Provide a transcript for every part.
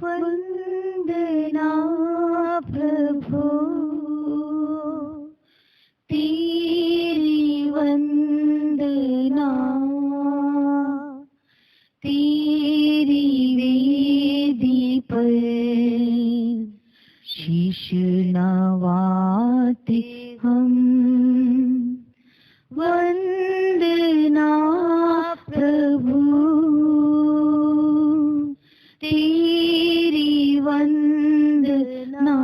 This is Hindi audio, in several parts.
वंदना प्रभु तेरी वंदना, तेरी वेदी पर शीश नवाते हम। वंदना प्रभु तेरी वंदना,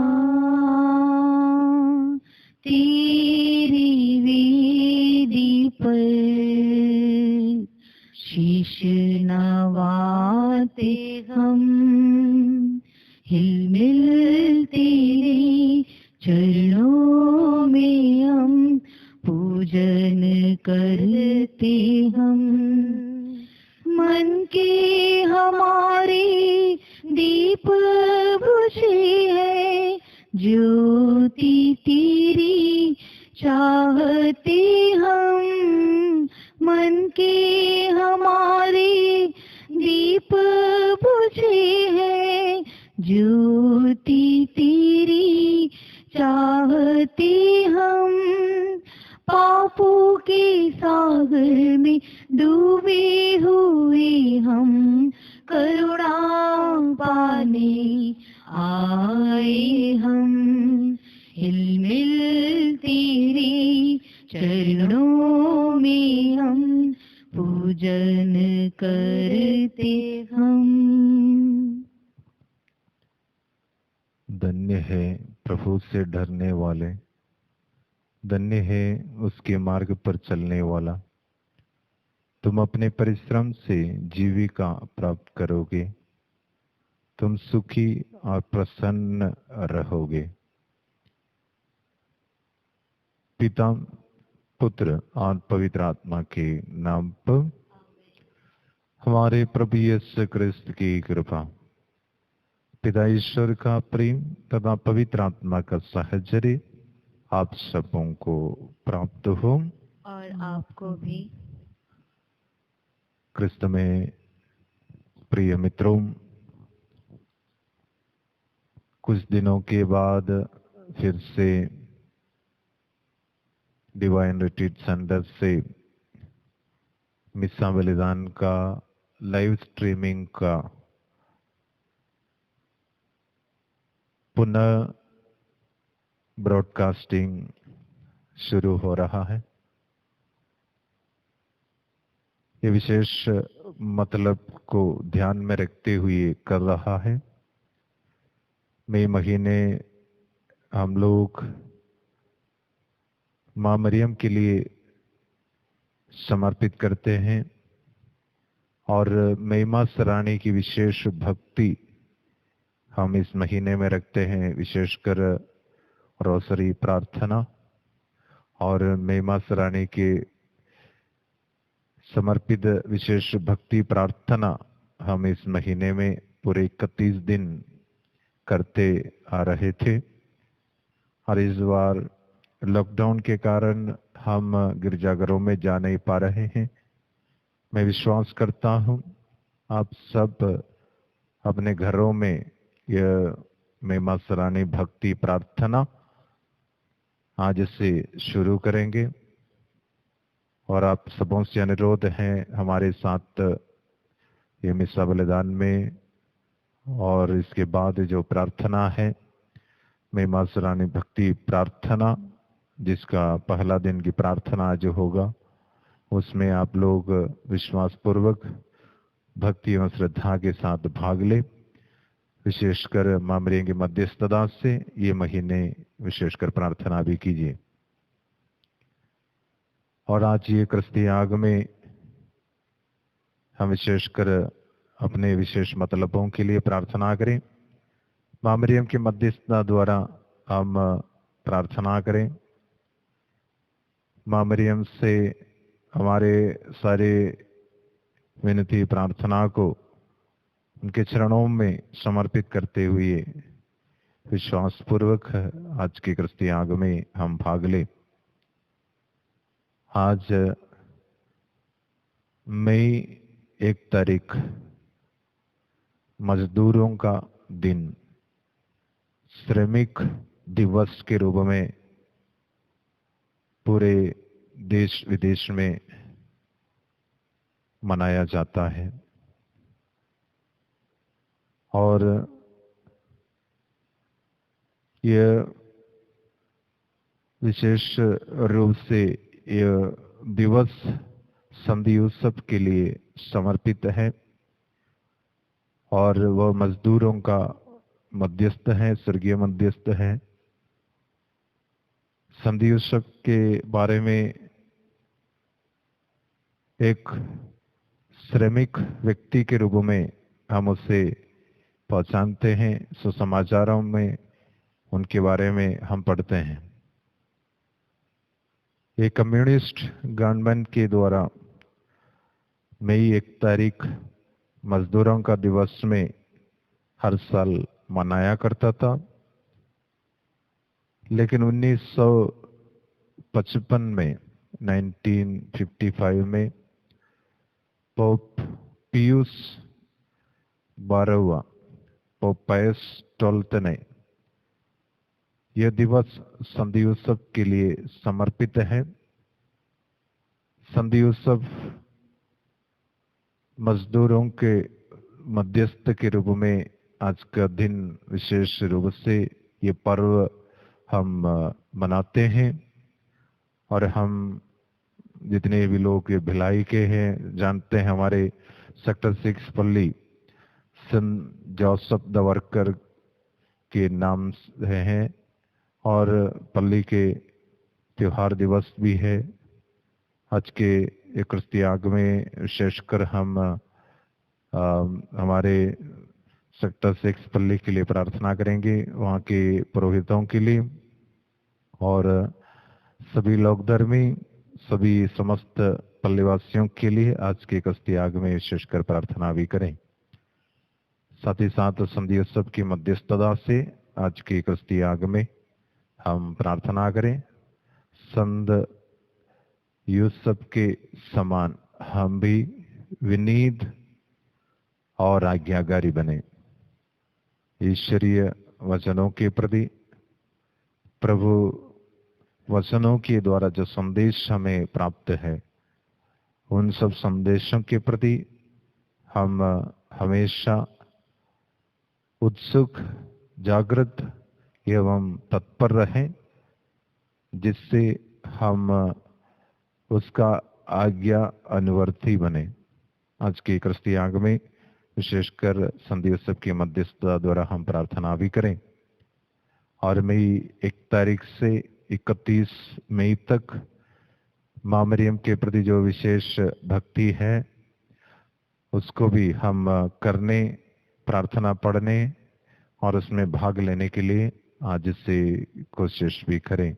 तेरी वेदी पर शीश नवाते हम। हिलमिल तेरे चरणों में हम पूजन करते हम। मन के हमारे दीप बुझे है, ज्योति तेरी चाहते हम। मन के हमारे दीप बुझे है, ज्योति तेरी चाहते हम। पापों के सागर में डूबे हुए हम, करुणा पाने आए हम। हिलमिल तेरे चरणों में हम पूजन करते हम। धन्य है प्रभु से डरने वाले, धन्य है उसके मार्ग पर चलने वाला। तुम अपने परिश्रम से जीविका प्राप्त करोगे, तुम सुखी और प्रसन्न रहोगे। पिता, पुत्र और पवित्र आत्मा के नाम पर। हमारे प्रभु यीशु क्रिस्त की कृपा, पिता ईश्वर का प्रेम तथा पवित्र आत्मा का साहचर्य आप सबों को प्राप्त हो। और आपको भी। क्रिस्त में प्रिय मित्रों, कुछ दिनों के बाद फिर से डिवाइन रिट्रीट सेंटर से मिस्सा बलिदान का लाइव स्ट्रीमिंग का पुनः ब्रॉडकास्टिंग शुरू हो रहा है। ये विशेष मतलब को ध्यान में रखते हुए कर रहा है। मई महीने हम लोग माँ मरियम के लिए समर्पित करते हैं और महिमा सराहनी की विशेष भक्ति हम इस महीने में रखते हैं, विशेषकर रोसरी प्रार्थना और महिमा सराहनी के समर्पित विशेष भक्ति प्रार्थना हम इस महीने में पूरे 31 दिन करते आ रहे थे। और इस बार लॉकडाउन के कारण हम गिरजाघरों में जा नहीं पा रहे हैं। मैं विश्वास करता हूं आप सब अपने घरों में यह महिमा सराहनी भक्ति प्रार्थना आज से शुरू करेंगे। और आप सबों से अनुरोध है हमारे साथ ये मिस्सा बलिदान में और इसके बाद जो प्रार्थना है महिमा सराहनी भक्ति प्रार्थना, जिसका पहला दिन की प्रार्थना जो होगा उसमें आप लोग विश्वास पूर्वक भक्ति और श्रद्धा के साथ भाग ले। विशेषकर माँ मरियम की मध्यस्थता से ये महीने विशेषकर प्रार्थना भी कीजिए। और आज ये क्रिस्ती आग में हम विशेषकर अपने विशेष मतलबों के लिए प्रार्थना करें। माँ मरियम की मध्यस्थता द्वारा हम प्रार्थना करें। माँ मरियम से हमारे सारे विनती प्रार्थना को उनके चरणों में समर्पित करते हुए विश्वास पूर्वक आज के क्रिस्ती आग में हम भाग ले। आज मई 1 तारीख मजदूरों का दिन श्रमिक दिवस के रूप में पूरे देश विदेश में मनाया जाता है। और यह विशेष रूप से यह दिवस संधि उत्सव के लिए समर्पित है और वह मजदूरों का मध्यस्थ है, स्वर्गीय मध्यस्थ है। संधि उत्सव के बारे में एक श्रमिक व्यक्ति के रूप में हम उसे पहचानते हैं। सुसमाचारों में उनके बारे में हम पढ़ते हैं। ये कम्युनिस्ट गवर्नमेंट के द्वारा मई 1 तारीख मजदूरों का दिवस में हर साल मनाया करता था, लेकिन 1955 में 1955 में पोप पियूस 12वां, पोप पायस 12 ने यह दिवस संधि उत्सव के लिए समर्पित है। संधि उत्सव मजदूरों के मध्यस्थ के रूप में आज का दिन विशेष रूप से ये पर्व हम मनाते हैं। और हम जितने भी लोग ये भिलाई के हैं जानते हैं, हमारे सेक्टर 6 पल्ली सेंट जोसेफ द वर्कर के नाम से हैं और पल्ली के त्योहार दिवस भी है। आज के क्रिस्तियाग में विशेषकर हम हमारे सेक्टर 6 पल्ली के लिए प्रार्थना करेंगे, वहाँ के पुरोहितों के लिए और सभी लोक धर्मी, सभी समस्त पल्लीवासियों के लिए आज के क्रिस्तियाग में विशेषकर प्रार्थना भी करें। साथ ही साथ संधि उत्सव की मध्यस्थता से आज के क्रिस्तियाग में हम प्रार्थना करें, संत यूसुफ के समान हम भी विनीत और आज्ञाकारी बने। ईश्वरीय वचनों के प्रति, प्रभु वचनों के द्वारा जो संदेश हमें प्राप्त है, उन सब संदेशों के प्रति हम हमेशा उत्सुक, जागृत एवं तत्पर रहें, जिससे हम उसका आज्ञा अनुवर्ती बने। आज के क्रिस्तियाग में विशेषकर संधि उत्सव की मध्यस्थता द्वारा हम प्रार्थना भी करें और मई 1 तारीख से 31 मई तक माँ मरियम के प्रति जो विशेष भक्ति है उसको भी हम करने, प्रार्थना पढ़ने और उसमें भाग लेने के लिए आज से कोशिश भी करें।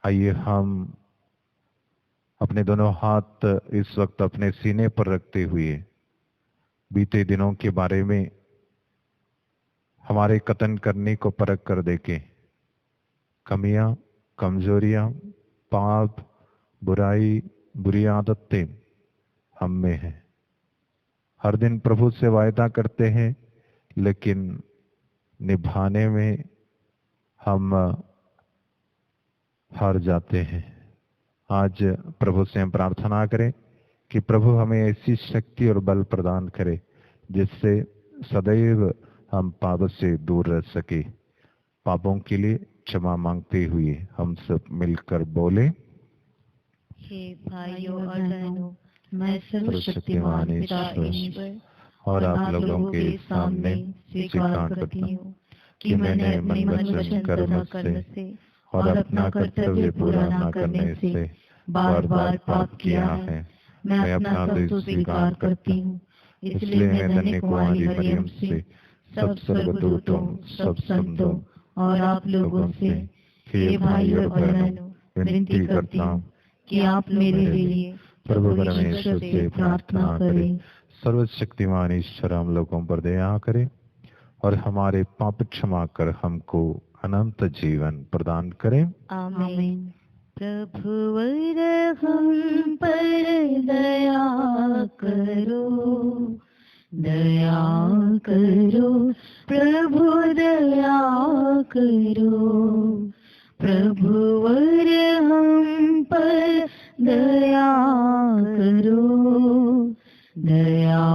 आइए हम अपने दोनों हाथ इस वक्त अपने सीने पर रखते हुए बीते दिनों के बारे में हमारे कथन करने को परख कर देखें। कमियां, कमजोरियां, पाप, बुराई, बुरी आदतें हम में हैं। हर दिन प्रभु से वायदा करते हैं, लेकिन निभाने में हम हार जाते हैं। आज प्रभु से हम प्रार्थना करें कि प्रभु हमें ऐसी शक्ति और बल प्रदान करे जिससे सदैव हम पाप से दूर रह सके। पापों के लिए क्षमा मांगते हुए हम सब मिलकर बोले, हे भाइयों और बहनों, मैं सर्वशक्तिमान पिता ईश्वर और आप लोगों के सामने स्वीकार करती हूँ कि मैंने मन, वचन, कर्म से और अपना कर्तव्य पूरा न करने से बार बार पाप किया है। मैं अपना दोष स्वीकार करती हूँ। इसलिए मैं धन्य कुमारी मरियम से, सब स्वर्गदूतों, सब संतों और आप लोगों से, हे भाइयों और बहनों, विनती करता हूँ कि आप मेरे लिए प्रभु परमेश्वर से प्रार्थना करें। सर्वशक्तिमान ईश्वर हम लोगों पर दया करे और हमारे पाप क्षमा कर हमको अनंत जीवन प्रदान करें। आमीन। प्रभुवर हम पर दया करो, दया करो प्रभु दया करो, प्रभुवर हम पर दया करो, दया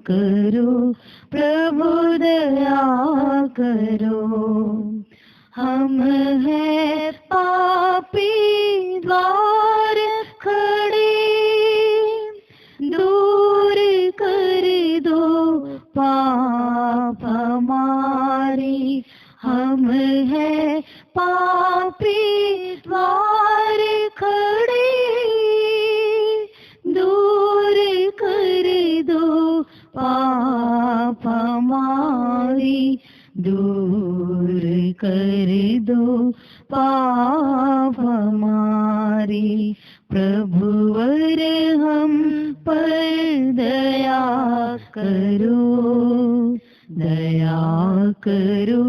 करो प्रभु दया करो। हम हैं पापी द्वार खड़े, दूर कर दो पाप हमारे। हम हैं पापी द्वार खड़े, दूर कर दो पाप हमारे, दूर कर दो पाप हमारे। प्रभुवर हम पर दया करो, दया करो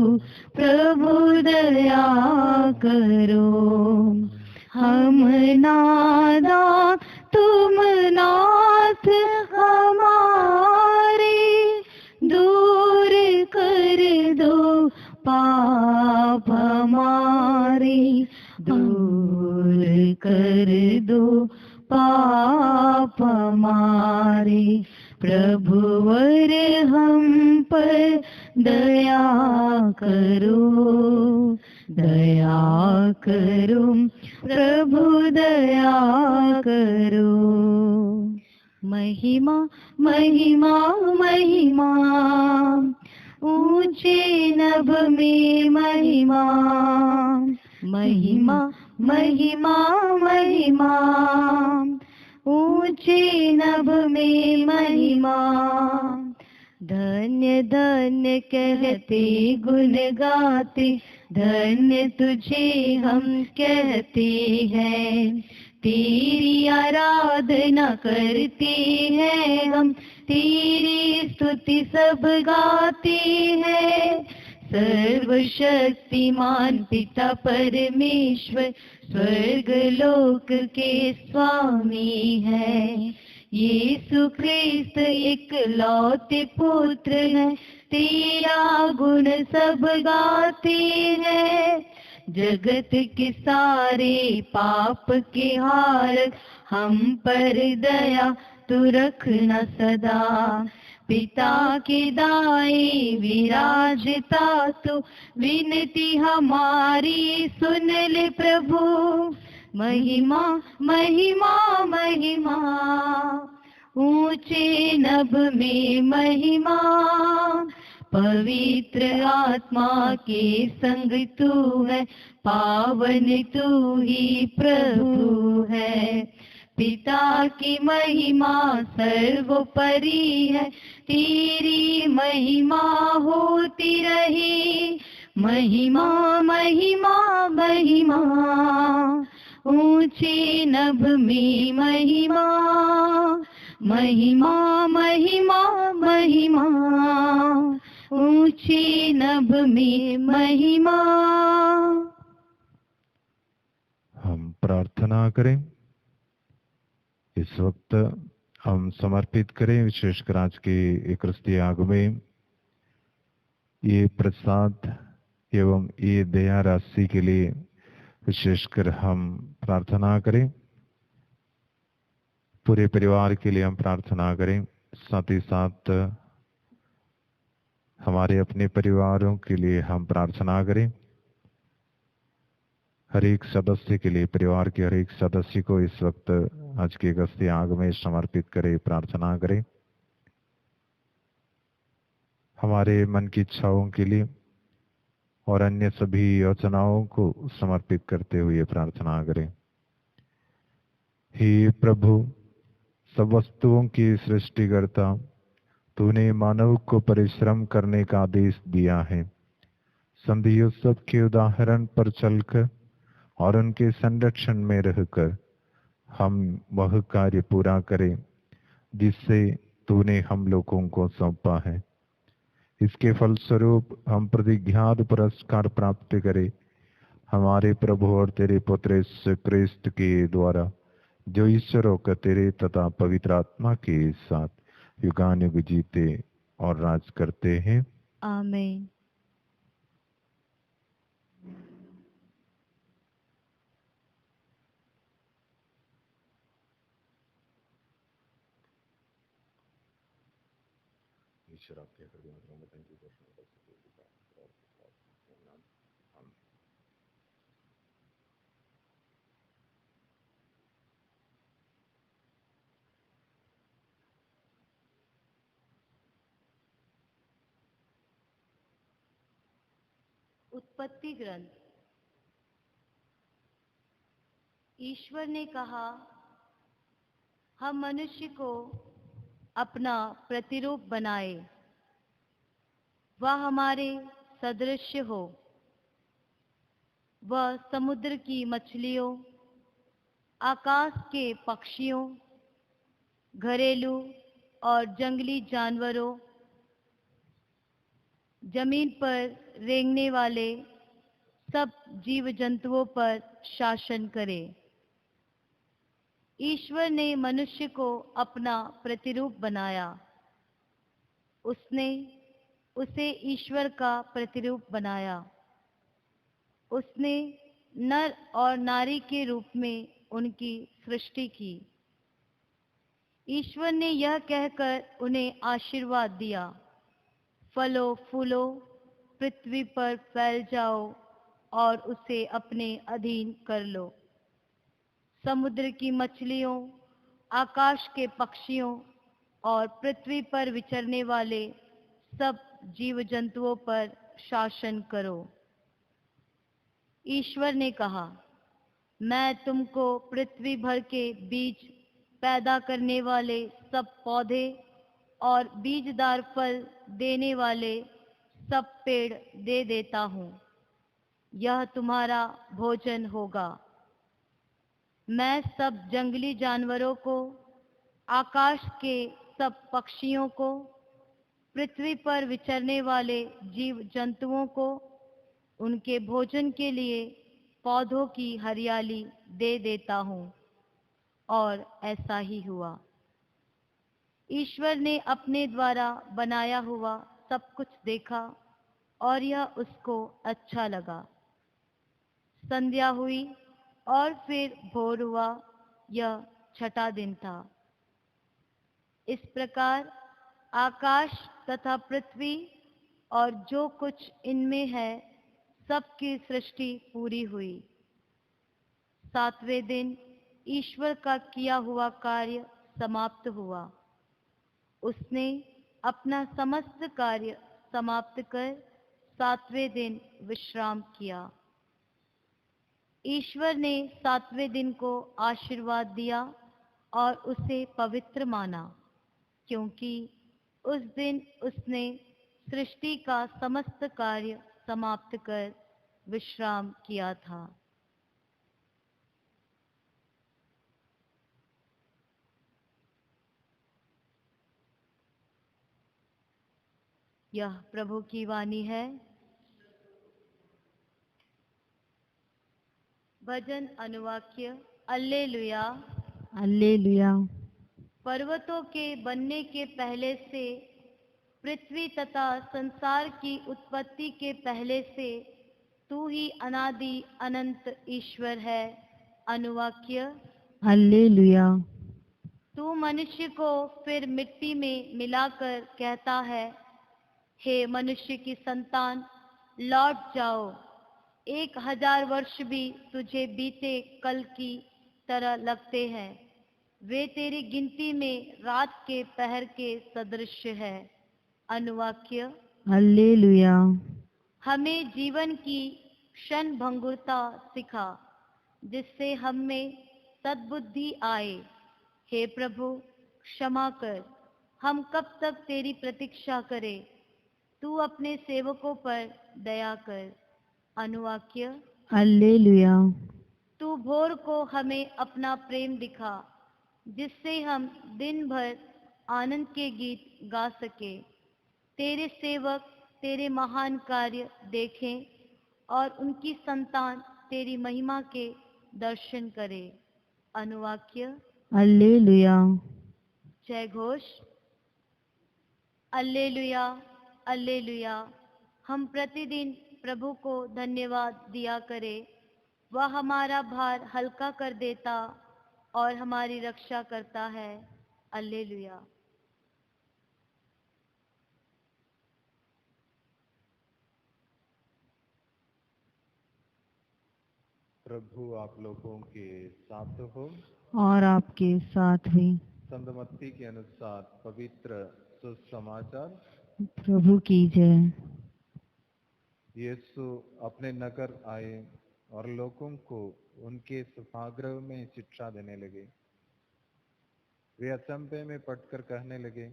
प्रभु दया करो। हम नादान तुम नाथ हमारे, दूर कर दो पाप हमारे, दूर कर दो पाप हमारे। प्रभुवर हम पर दया करो, दया करो प्रभु दया करो। महिमा महिमा महिमा ऊंचे नभ में महिमा, महिमा महिमा महिमा ऊंचे नभ में महिमा। धन्य धन्य कहते गुण गाते, धन्य तुझे हम कहते हैं। तेरी आराधना करते हैं हम, तेरी स्तुति सब गाते हैं। सर्वशक्तिमान पिता परमेश्वर स्वर्ग लोक के स्वामी है। यीशु ख्रिस्त इकलौते पुत्र है, तेरा गुण सब गाते हैं। जगत के सारे पाप के हार हम पर दया तू रखना सदा। पिता के दाएं विराजता तू, विनती हमारी सुन ले प्रभु। महिमा महिमा महिमा ऊंचे नभ में महिमा। पवित्र आत्मा के संग तू है, पावन तू ही प्रभु है। पिता की महिमा सर्वोपरि है, तेरी महिमा होती रही। महिमा महिमा महिमा ऊंचे नभ में महिमा। महिमा महिमा महिमा ऊंचे नभ में महिमा। हम प्रार्थना करें। इस वक्त हम समर्पित करें विशेषकर आज के एकरस्ती आग में ये प्रसाद एवं ये दया राशि के लिए विशेषकर हम प्रार्थना करें। पूरे परिवार के लिए हम प्रार्थना करें, साथ ही साथ हमारे अपने परिवारों के लिए हम प्रार्थना करें। हर एक सदस्य के लिए, परिवार के हर एक सदस्य को इस वक्त आज के गस्ती आग में समर्पित करें, प्रार्थना करें। हमारे मन की इच्छाओं के लिए और अन्य सभी योजनाओं को समर्पित करते हुए प्रार्थना करें। हे प्रभु, सब वस्तुओं की सृष्टिकर्ता, तूने मानव को परिश्रम करने का आदेश दिया है। संत यूसुफ के उदाहरण पर चलकर और उनके संरक्षण में रहकर हम वह कार्य पूरा करें जिससे तूने हम लोगों को सौंपा है। इसके फलस्वरूप हम प्रतिज्ञात पुरस्कार प्राप्त करें, हमारे प्रभु और तेरे पुत्र यीशु ख्रिस्त के द्वारा, जो ईश्वर होकर तेरे तथा पवित्र आत्मा के साथ युगानुयुग जीते और राज करते हैं। आमीन। ईश्वर आपके हृदय में थैंक यू दर्शन कर सके। उत्पत्ति ग्रंथ। ईश्वर ने कहा, हम मनुष्य को अपना प्रतिरूप बनाए, वह हमारे सदृश हो। वह समुद्र की मछलियों, आकाश के पक्षियों, घरेलू और जंगली जानवरों, जमीन पर रेंगने वाले सब जीव जंतुओं पर शासन करे। ईश्वर ने मनुष्य को अपना प्रतिरूप बनाया। उसने उसे ईश्वर का प्रतिरूप बनाया। उसने नर और नारी के रूप में उनकी सृष्टि की। ईश्वर ने यह कहकर उन्हें आशीर्वाद दिया, फलो फूलो, पृथ्वी पर फैल जाओ और उसे अपने अधीन कर लो। समुद्र की मछलियों, आकाश के पक्षियों और पृथ्वी पर विचरने वाले सब जीव जंतुओं पर शासन करो। ईश्वर ने कहा, मैं तुमको पृथ्वी भर के बीज पैदा करने वाले सब पौधे और बीजदार फल देने वाले सब पेड़ दे देता हूँ। यह तुम्हारा भोजन होगा। मैं सब जंगली जानवरों को, आकाश के सब पक्षियों को, पृथ्वी पर विचरने वाले जीव जंतुओं को उनके भोजन के लिए पौधों की हरियाली दे देता हूँ। और ऐसा ही हुआ। ईश्वर ने अपने द्वारा बनाया हुआ सब कुछ देखा और यह उसको अच्छा लगा। संध्या हुई और फिर भोर हुआ। यह छठा दिन था। इस प्रकार आकाश तथा पृथ्वी और जो कुछ इनमें है सबकी सृष्टि पूरी हुई। सातवें दिन ईश्वर का किया हुआ कार्य समाप्त हुआ। उसने अपना समस्त कार्य समाप्त कर सातवें दिन विश्राम किया। ईश्वर ने सातवें दिन को आशीर्वाद दिया और उसे पवित्र माना, क्योंकि उस दिन उसने सृष्टि का समस्त कार्य समाप्त कर विश्राम किया था। यह प्रभु की वाणी है। भजन अनुवाक्य। alleluia, alleluia। पर्वतों के बनने के पहले से, पृथ्वी तथा संसार की उत्पत्ति के पहले से तू ही अनादि अनंत ईश्वर है। अनुवाक्य। alleluia। तू मनुष्य को फिर मिट्टी में मिलाकर कहता है, हे मनुष्य की संतान, लौट जाओ। 1000 वर्ष भी तुझे बीते कल की तरह लगते हैं। वे तेरी गिनती में रात के पहर के सदृश है। अनुवाक्य। alleluia। हमें जीवन की क्षण भंगुरता सिखा, जिससे हम में सद्बुद्धि आए। हे प्रभु, क्षमा कर। हम कब तक तेरी प्रतीक्षा करें? तू अपने सेवकों पर दया कर। अनुवाक्य। alleluia। तू भोर को हमें अपना प्रेम दिखा, जिससे हम दिन भर आनंद के गीत गा सके। तेरे सेवक तेरे महान कार्य देखें और उनकी संतान तेरी महिमा के दर्शन करे। अनुवाक्य। alleluia। जय घोष। Alleluia, alleluia. हम प्रतिदिन प्रभु को धन्यवाद दिया करें। वह हमारा भार हल्का कर देता और हमारी रक्षा करता है। अल्लेलुया। प्रभु आप लोगों के साथ हो और आपके साथ भी। संत मत्ती के अनुसार पवित्र सुसमाचार। प्रभु की जय। यीशु अपने नगर आए और लोगों को उनके सभागृह में शिक्षा देने लगे। वे अचंभे में पड़कर कहने लगे,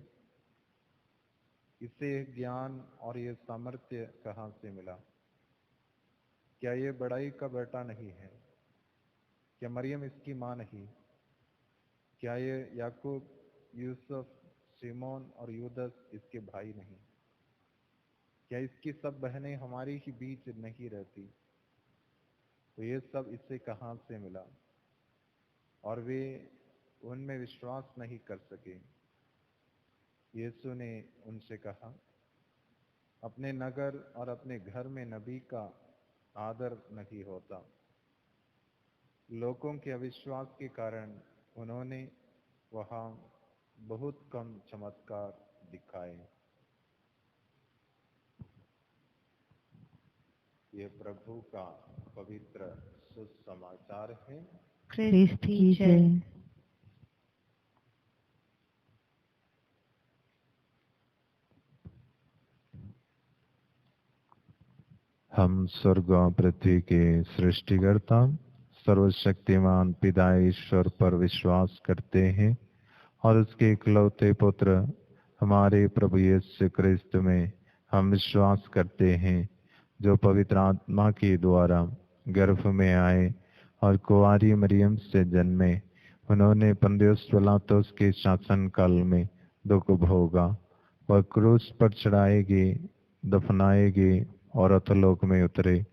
इसे ज्ञान और ये सामर्थ्य कहाँ से मिला? क्या ये बड़ाई का बेटा नहीं है? क्या मरियम इसकी माँ नहीं? क्या ये याकूब, यूसुफ, सिमोन और यूदस इसके भाई नहीं? क्या इसकी सब बहनें हमारी ही बीच नहीं रहती? तो ये सब इससे कहाँ से मिला? और वे उनमें विश्वास नहीं कर सके। यीशु ने उनसे कहा, अपने नगर और अपने घर में नबी का आदर नहीं होता। लोगों के अविश्वास के कारण उन्होंने वहाँ बहुत कम चमत्कार दिखाए। ये प्रभु का पवित्र सुसमाचार है। ख्रिस्त की जय। हम स्वर्ग और पृथ्वी के सृष्टिकर्ता सर्वशक्तिमान पिता ईश्वर पर विश्वास करते हैं और उसके इकलौते पुत्र हमारे प्रभु यीशु क्रिस्त में हम विश्वास करते हैं, जो पवित्र आत्मा के द्वारा गर्भ में आए और कुंवारी मरियम से जन्मे। उन्होंने पंदियुस पिलातुस के शासन काल में दुख भोगा। वह क्रूस पर चढ़ाए गए, दफनाए गए और अधोलोक में उतरे।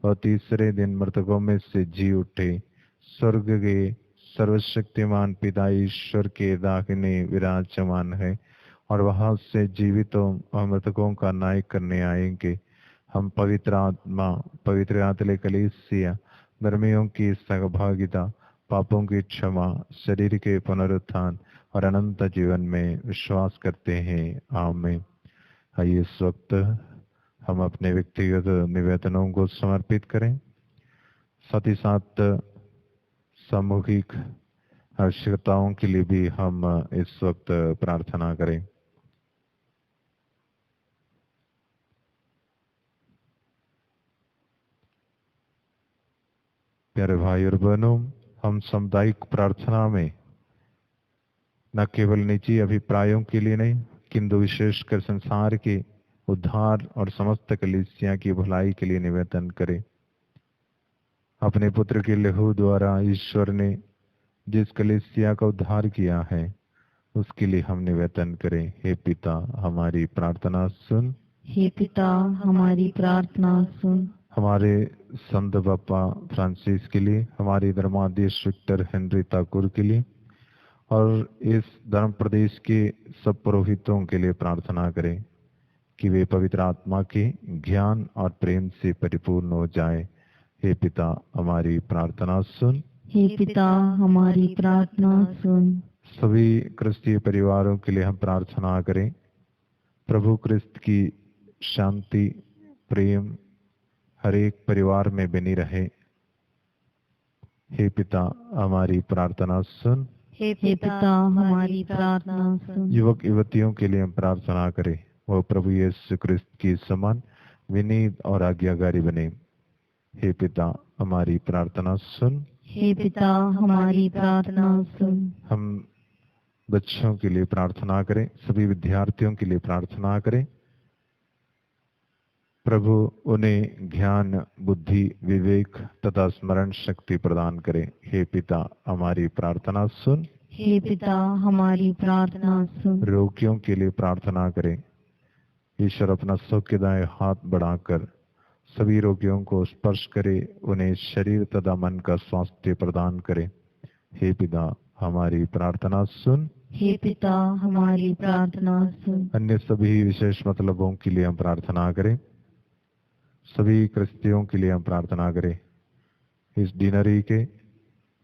वह तीसरे दिन मृतकों में से जी उठे, स्वर्ग गए, सर्वशक्तिमान पिता ईश्वर के दाहिने विराजमान है और वहां से जीवितों और मृतकों का न्याय करने आएंगे। हम पवित्र आत्मा, पवित्र आत्मा कलीसिया, धर्मियों की सहभागिता, पापों की क्षमा, शरीर के पुनरुत्थान और अनंत जीवन में विश्वास करते हैं। आमीन। आइए इस वक्त हम अपने व्यक्तिगत निवेदनों को समर्पित करें, साथ ही साथ सामूहिक आवश्यकताओं के लिए भी हम इस वक्त प्रार्थना करें। प्यारे भाई और बहनों, हम सामुदायिक प्रार्थना में न केवल निजी अभिप्रायों के लिए नहीं, किंतु विशेषकर संसार के उद्धार और समस्त कलीसिया की भलाई के लिए निवेदन करें। अपने पुत्र के लहू द्वारा ईश्वर ने जिस कलीसिया का उद्धार किया है, उसके लिए हम निवेदन करें। हे पिता, हमारी प्रार्थना सुन। हे पिता, हमारी प्रार्थना सुन। हमारे संत बापा फ्रांसिस के लिए, हमारी धर्माधीश विक्टर हेनरी ठाकुर के लिए और इस धर्म प्रदेश के सब पुरोहितों के लिए प्रार्थना करें कि वे पवित्र आत्मा के ज्ञान और प्रेम से परिपूर्ण हो जाएं। हे पिता, हमारी प्रार्थना सुन। हे पिता, हमारी प्रार्थना सुन। सभी क्रिस्तीय परिवारों के लिए हम प्रार्थना करें। प्रभु क्रिस्त की शांति, प्रेम हर एक परिवार में बनी रहे। हे पिता, हमारी प्रार्थना सुन। हे पिता, हमारी प्रार्थना सुन। युवक युवतियों के लिए हम प्रार्थना करें, वो प्रभु यीशु क्रिस्त की समान विनीत और आज्ञाकारी बने। हे पिता, हमारी प्रार्थना सुन। हे पिता, हमारी प्रार्थना सुन। हम बच्चों के लिए प्रार्थना करें, सभी विद्यार्थियों के लिए प्रार्थना करें। प्रभु उन्हें ज्ञान, बुद्धि, विवेक तथा स्मरण शक्ति प्रदान करे। हे पिता, हमारी प्रार्थना सुन। हे पिता, हमारी प्रार्थना सुन। रोगियों के लिए प्रार्थना करें। ईश्वर अपना सौख्यदायक हाथ बढ़ाकर सभी रोगियों को स्पर्श करे, उन्हें शरीर तथा मन का स्वास्थ्य प्रदान करे। हे पिता, हमारी प्रार्थना सुन। हे पिता हमारी प्रार्थना सुन। अन्य सभी विशेष मतलबों के लिए हम प्रार्थना करें। सभी क्रिस्तियों के लिए हम प्रार्थना करें। इस डिनरी के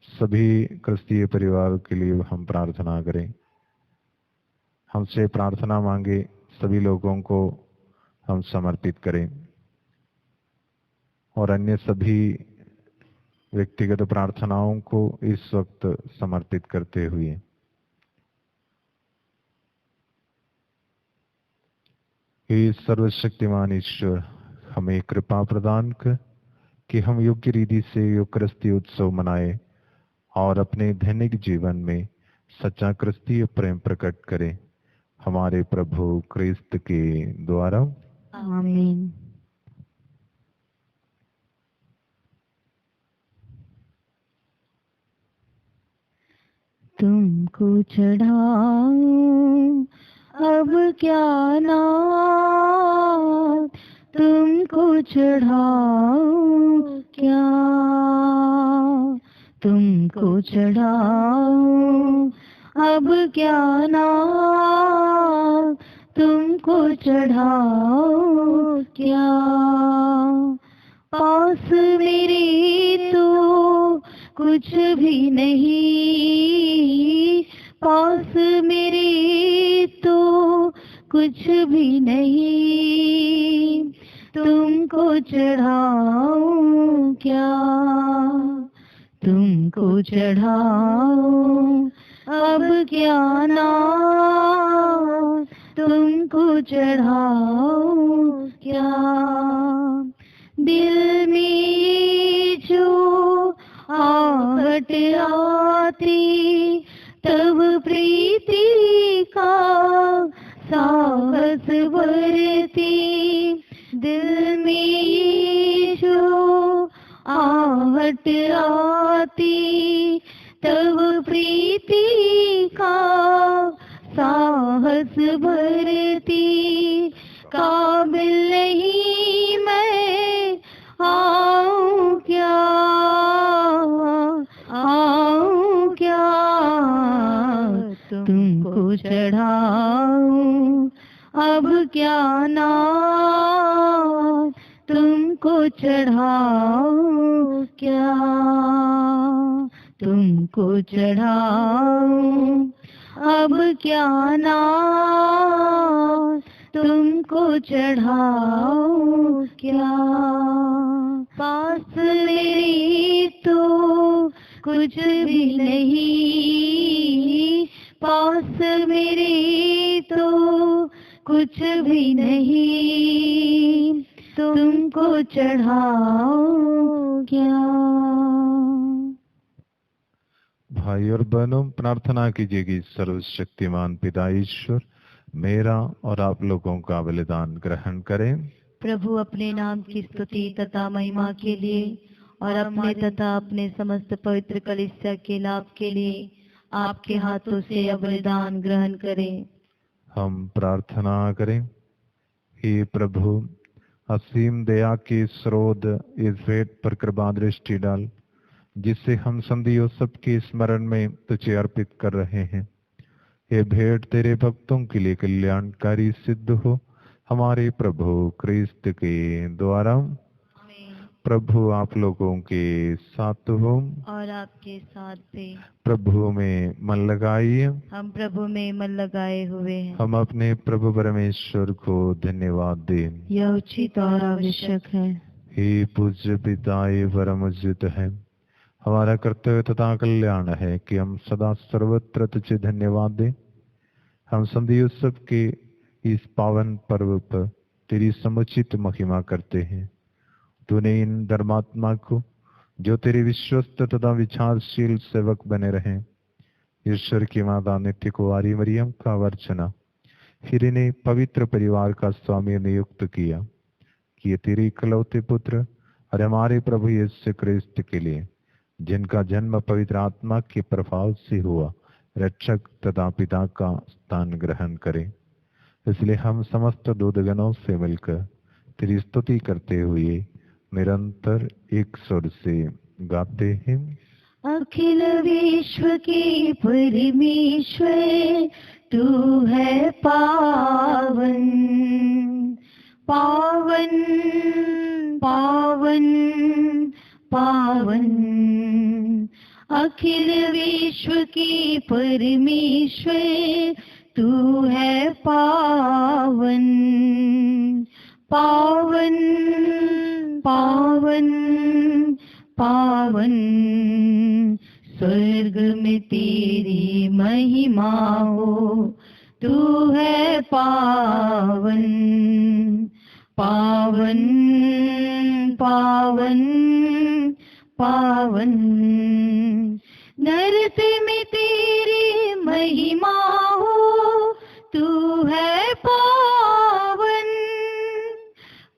सभी क्रिस्तीय परिवार के लिए हम प्रार्थना करें। हमसे प्रार्थना मांगे सभी लोगों को हम समर्पित करें और अन्य सभी व्यक्तिगत प्रार्थनाओं को इस वक्त समर्पित करते हुए हे सर्वशक्तिमान ईश्वर, हमें कृपा प्रदान कर कि हम योग्य रीति से यूकरिस्ती उत्सव मनाएं और अपने दैनिक जीवन में सच्चा क्रिस्तीय प्रेम प्रकट करें, हमारे प्रभु क्रिस्त के द्वारा। आमीन। तुमको चढ़ाऊं अब क्या नाथ, तुमको चढ़ाऊं क्या, तुमको चढ़ाऊं अब क्या नाथ, तुमको चढ़ाऊं क्या। पास मेरे तो कुछ भी नहीं, पास मेरे तो कुछ भी नहीं, तुमको चढ़ाऊं क्या, तुमको चढ़ाऊं अब क्या नाथ, तुमको चढ़ाऊं क्या। दिल में जो आहट आती तब प्रीति का साहस भरती, दिल में जो आहट आती तब प्रीति का साहस भरती। काबिल नहीं मैं आऊं क्या, आऊं क्या, तुमको चढ़ाऊं अब क्या नाथ, तुमको चढ़ाऊं क्या, तुमको चढ़ाऊं अब क्या नाथ, तुमको चढ़ाऊं क्या। पास मेरी तो कुछ भी नहीं, पास मेरी तो कुछ भी नहीं, तुमको चढ़ाऊं क्या। भाई और बहनों, प्रार्थना कीजिए कि सर्वशक्तिमान पिता ईश्वर मेरा और आप लोगों का बलिदान ग्रहण करें। प्रभु अपने नाम की स्तुति तथा महिमा के लिए और अपने तथा अपने समस्त पवित्र कलीसिया के लाभ के लिए आपके हाथों से यह बलिदान ग्रहण करें। हम प्रार्थना करें। हे प्रभु, असीम दया के स्रोत इस भेंट पर कृपा दृष्टि डाल, जिसे हम संधि यूसुफ के स्मरण में तुझे अर्पित कर रहे हैं। ये भेंट तेरे भक्तों के लिए कल्याणकारी सिद्ध हो, हमारे प्रभु क्रिस्त के द्वारा। प्रभु आप लोगों के साथ हो और आपके साथ भी। प्रभु में मन लगाइए। हम प्रभु में मन लगाए हुए हैं। हम अपने प्रभु परमेश्वर को धन्यवाद दें। यह उचित और आवश्यक है। हे पूज्य पिता, ये परम उचित है, हमारा कर्तव्य तथा कल्याण है कि हम सदा सर्वत्र तुझे धन्यवाद दें। हम संधि यूसुफ के इस पावन पर्व पर तेरी समुचित महिमा करते हैं। तूने इन धर्मात्मा को, जो तेरे विश्वस्त तथा विचारशील सेवक बने रहे, ईश्वर की माता नित्य कुंवारी मरियम का वर्चना, फिर इन्हें पवित्र परिवार का स्वामी नियुक्त किया कि ये तेरे इकलौते पुत्र और हमारे प्रभु यीशु क्रिस्त के लिए, जिनका जन्म पवित्र आत्मा के प्रभाव से हुआ, रक्षक तथा पिता का स्थान ग्रहण करें। इसलिए हम समस्त दूतगणों से मिलकर तेरी स्तुति करते हुए निरंतर एक स्वर से गाते हैं। अखिल विश्व के परमेश्वर तू है पावन, पावन पावन पावन। अखिल विश्व के परमेश्वर तू है पावन, पावन पावन पावन। स्वर्ग में तेरी महिमा हो, तू है पावन, पावन पावन पावन। धरती में तेरी महिमा हो, तू है पावन,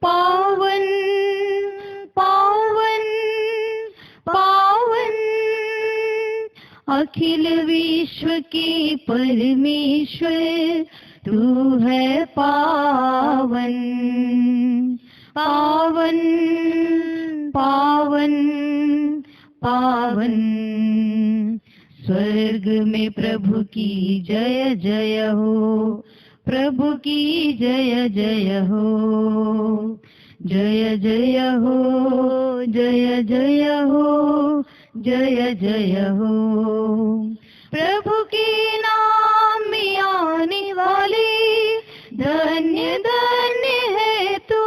पावन पावन पावन। अखिल विश्व के परमेश्वर तू है पावन, पावन पावन पावन। स्वर्ग में प्रभु की जय जय हो, प्रभु की जय जय हो, जय जय हो, जय जय हो, जय जय हो। प्रभु के नाम में आने वाले धन्य धन्य है तू,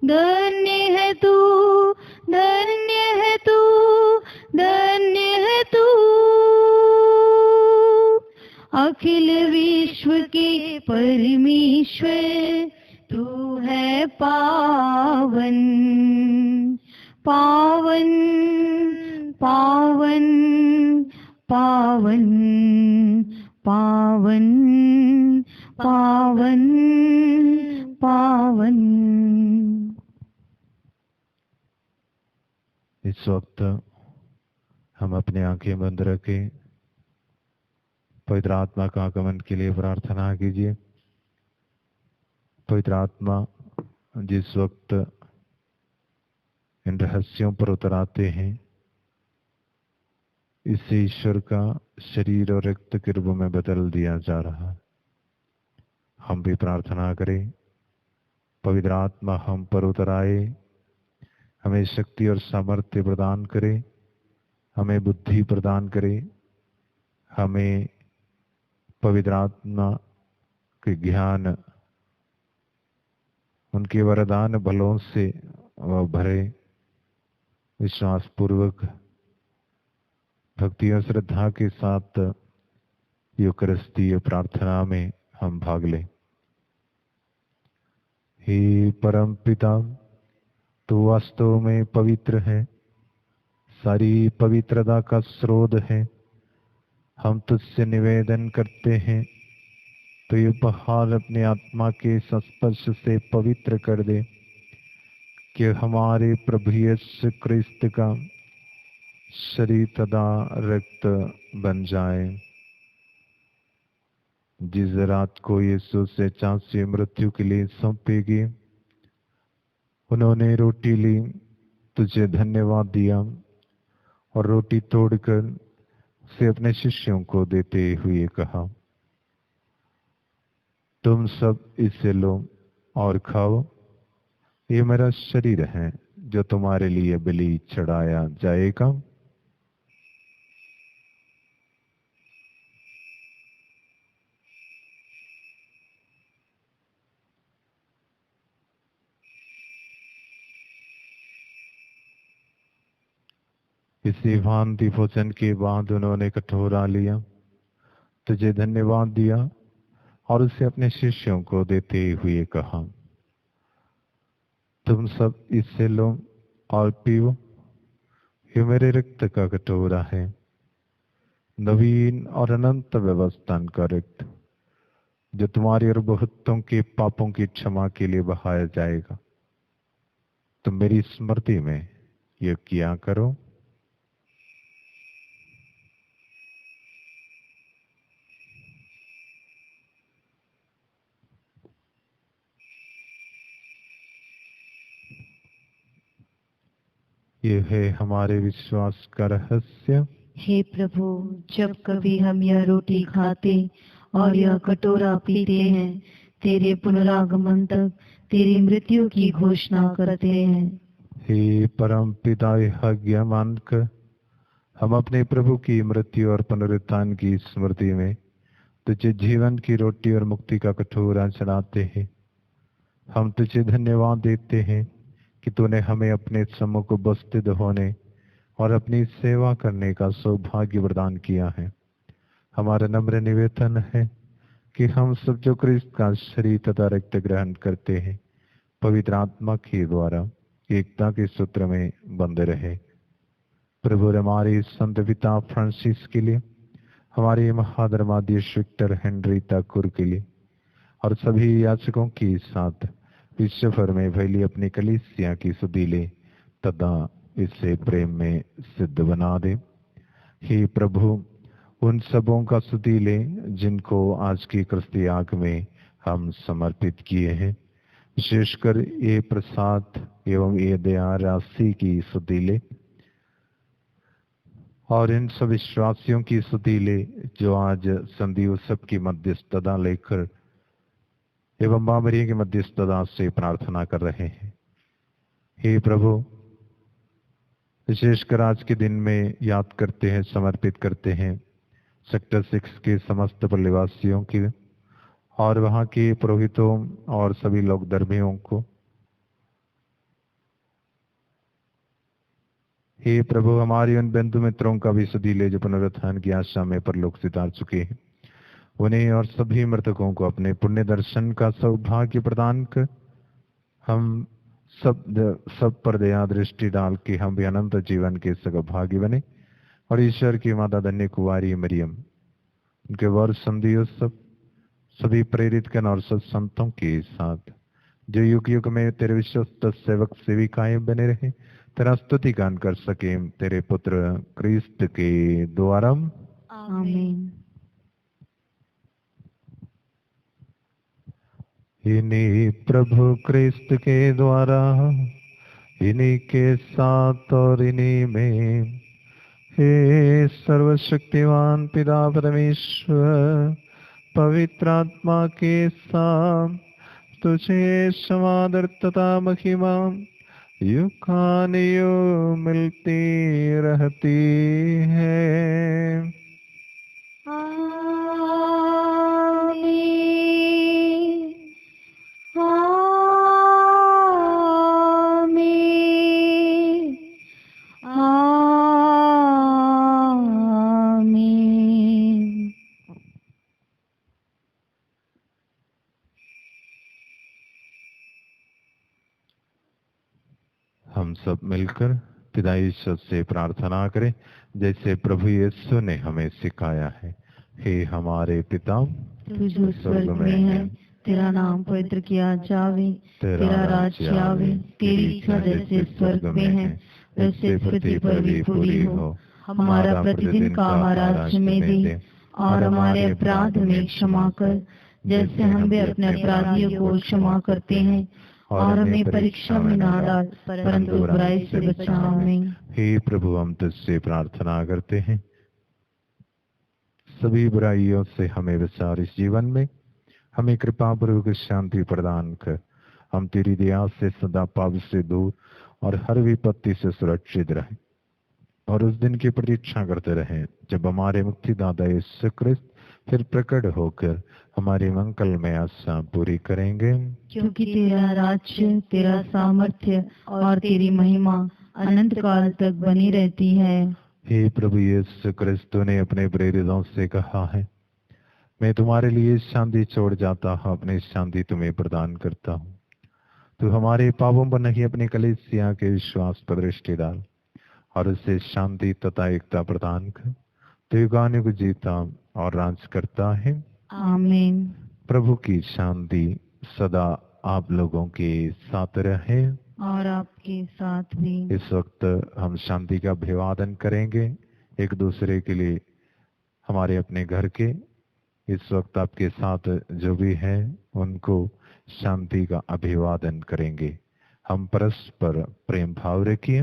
धन्य है तू, धन्य है तू, धन्य है तू। अखिल विश्व के परमेश्वर तू है पावन, पावन पावन पावन पावन पावन पावन। इस वक्त हम अपने आंखें बंद रखें, पवित्र आत्मा का आगमन के लिए प्रार्थना कीजिए। पवित्र आत्मा जिस वक्त इन रहस्यों पर उतर आते हैं, इससे ईश्वर का शरीर और रक्त के रूप में बदल दिया जा रहा है। हम भी प्रार्थना करें, पवित्र आत्मा हम पर उतर आए, हमें शक्ति और सामर्थ्य प्रदान करे, हमें बुद्धि प्रदान करे, हमें पवित्र आत्मा के ज्ञान, उनके वरदान बलों से वह भरे। विश्वास पूर्वक भक्ति और श्रद्धा के साथ यूकरिस्तीय प्रार्थना में हम भाग लें। हे परम पिता, तू वास्तव में पवित्र है, सारी पवित्रता का स्रोत है। हम तुझसे निवेदन करते हैं, तो ये उपहार अपने आत्मा के संस्पर्श से पवित्र कर दे, कि हमारे प्रभु यीशु क्रिस्त का शरीर तथा रक्त बन जाए। जिस रात को यीशु से चांसी मृत्यु के लिए सौंपे गए, उन्होंने रोटी ली, तुझे धन्यवाद दिया और रोटी तोड़कर उसे अपने शिष्यों को देते हुए कहा, तुम सब इसे लो और खाओ, ये मेरा शरीर है जो तुम्हारे लिए बलि चढ़ाया जाएगा। इसी भांति भोजन के बाद उन्होंने कटोरा लिया, तुझे धन्यवाद दिया और उसे अपने शिष्यों को देते हुए कहा, तुम सब इससे लो और पियो, ये मेरे रक्त का कटोरा है, नवीन और अनंत व्यवस्था का रक्त, जो तुम्हारे और बहुतों के पापों की क्षमा के लिए बहाया जाएगा। तुम मेरी स्मृति में ये किया करो। ये है हमारे विश्वास का रहस्य। हे प्रभु, जब कभी हम यह रोटी खाते और यह कटोरा पीते हैं, तेरे पुनरागमन तक तेरी मृत्यु की घोषणा करते हैं। हे परम पिता, यह आज्ञा मानकर हम अपने प्रभु की मृत्यु और पुनरुत्थान की स्मृति में तुझे जीवन की रोटी और मुक्ति का कटोरा चढ़ाते हैं। हम तुझे धन्यवाद देते हैं कि तूने हमें अपने सम्मुख उपस्थित होने और अपनी सेवा करने का सौभाग्य प्रदान किया है। हमारा नम्र निवेदन है कि हम सब जो क्रिस्त का शरीर तथा रक्त ग्रहण करते हैं, पवित्र आत्मा के द्वारा एकता के सूत्र में बंधे रहे। प्रभु हमारे संत पिता फ्रांसिस के लिए, हमारे महाधर्माधीश विक्टर हेनरी ठाकुर के लिए और सभी याचकों के साथ विश्व भर में फैली अपनी कलीसिया की सुधीले तथा इसे प्रेम में सिद्ध बना दे। हे प्रभु, उन सबों का सुधीले जिनको आज की क्रिस्ती आग में हम समर्पित किए हैं, विशेषकर ये प्रसाद एवं ये दया राशि की सुधीले और इन सब विश्वासियों की सुधीले जो आज संधि उत्सव की मध्यस्थता लेकर एवं बाबरी की मध्यस्थता से प्रार्थना कर रहे हैं। हे प्रभु, विशेषकर आज के दिन में याद करते हैं, समर्पित करते हैं सेक्टर 6 के समस्त परिवासियों की और वहां के पुरोहितों और सभी लोग धर्मियों को। हे प्रभु, हमारे उन बंधु मित्रों का भी सुधीले जो पुनरुत्थान की आशा में परलोक सिधार चुके हैं, उन्हें और सभी मृतकों को अपने पुण्य दर्शन का सौभाग्य प्रदान कर हम सब पर दया दृष्टि डाल के हम भी अनंत जीवन के सौभाग्य बने और ईश्वर की माता धन्य कुंवारी मरियम, उनके वर संधि उत्सव, सभी प्रेरित गण और सब संतों के साथ जो युग युग में तेरे विश्वस्त सेवक सेविकाएं बने रहे, तेरा स्तुति गान कर सके तेरे पुत्र क्रिस्त के द्वारा। आमीन। इन्हीं प्रभु क्रिस्त के द्वारा, इन्हीं के साथ और इन्हीं में, हे सर्वशक्तिमान पिता परमेश्वर, पवित्र आत्मा के साथ तुझे समादर तथा महिमा युगानुयुग मिलती रहती है। हम सब मिलकर पिता ईश्वर से प्रार्थना करें जैसे प्रभु यीशु ने हमें सिखाया है। हे हमारे पिता, तू जो स्वर्ग में है, तेरा नाम पवित्र किया जावे, तेरा राज्य आवे, तेरी इच्छा जैसे स्वर्ग में है वैसे पृथ्वी पर भी पूरी हो। हमारा प्रतिदिन का आहार आज हमें दे और हमारे अपराध में क्षमा कर जैसे हम भी अपने अपराधियों को क्षमा करते हैं, और हमें परीक्षा में ना डाल परंतु बुराई से बचा हमें। हे प्रभु, हम तुझसे प्रार्थना करते हैं सभी बुराइयों से हमें बचा, इस जीवन में हमें कृपा पूर्वक शांति प्रदान कर हम तेरी दया से सदा पाप से दूर और हर विपत्ति से सुरक्षित रहें और उस दिन की प्रतीक्षा करते रहें जब हमारे मुक्तिदाता यीशु ख्रिस्त फिर प्रकट होकर हमारी मंगल में आशा पूरी करेंगे। क्योंकि तेरा राज्य, तेरा सामर्थ्य और तेरी महिमा अनंत काल तक बनी रहती है। हे प्रभु यीशु ख्रिस्त ने अपने प्रेरितों से कहा है, मैं तुम्हारे लिए शांति छोड़ जाता हूँ, अपनी शांति तुम्हें प्रदान करता हूँ। तू हमारे पापों पर नहीं अपनी कलीसिया के विश्वास पर दृष्टि डाल और उसे शांति तथा एकता प्रदान कर। तो युगानुयुग जीता और राज करता है। आमीन। प्रभु की शांति सदा आप लोगों के साथ रहे और आपके साथ भी। इस वक्त हम शांति का अभिवादन करेंगे एक दूसरे के लिए, हमारे अपने घर के। इस वक्त आपके साथ जो भी हैं उनको शांति का अभिवादन करेंगे। हम परस्पर प्रेम भाव रखिए।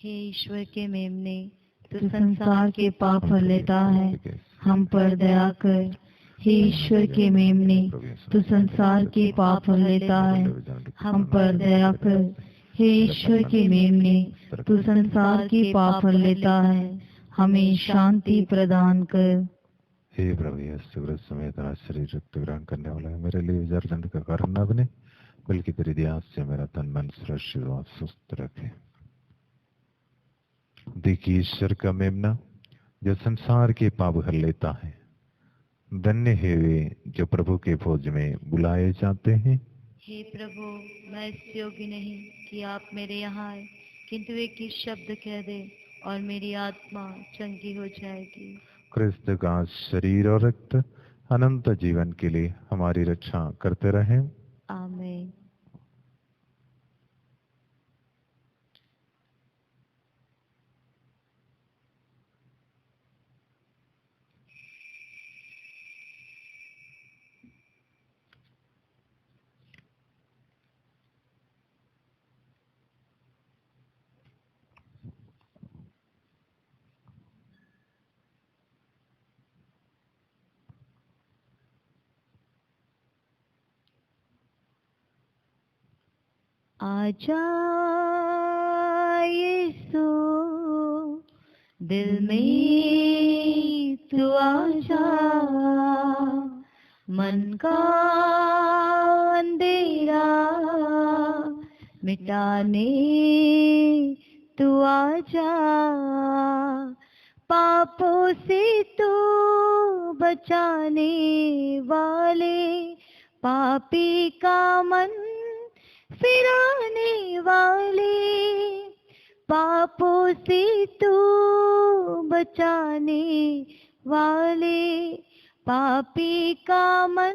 हे ईश्वर के मेमने, तू संसार के पाप हर लेता है, हम पर दया कर। हे ईश्वर के मेमने, तू संसार के पाप हर लेता है, हम पर दया कर। हे ईश्वर के मेमने, तू संसार के पाप हर लेता है, हमें शांति प्रदान कर। हे प्रभु यीशु ग्रस्त समय तेरा शरीर रक्त ग्रहण करने वाला है, मेरे लिए विचार दंड का कारण न बने, बल्कि तेरी दया से मेरा तन मन सुरक्षित और स्वस्थ रखे। देखिए ईश्वर का मेमना जो संसार के पाप हर लेता है। धन्य है वे जो प्रभु के भोज में बुलाए जाते हैं। हे प्रभु, मैं इस योग्य नहीं कि आप मेरे यहाँ आए, किंतु एक ही शब्द कह दे और मेरी आत्मा चंगी हो जाएगी। क्रिस्त का शरीर और रक्त अनंत जीवन के लिए हमारी रक्षा करते रहें। आमीन। आजा यीशु दिल में तू आजा, मन का अंधेरा मिटाने तू आजा, पापों से तू बचाने वाले, पापी का मन फिराने वाले, पापों से तू बचाने वाले, पापी का मन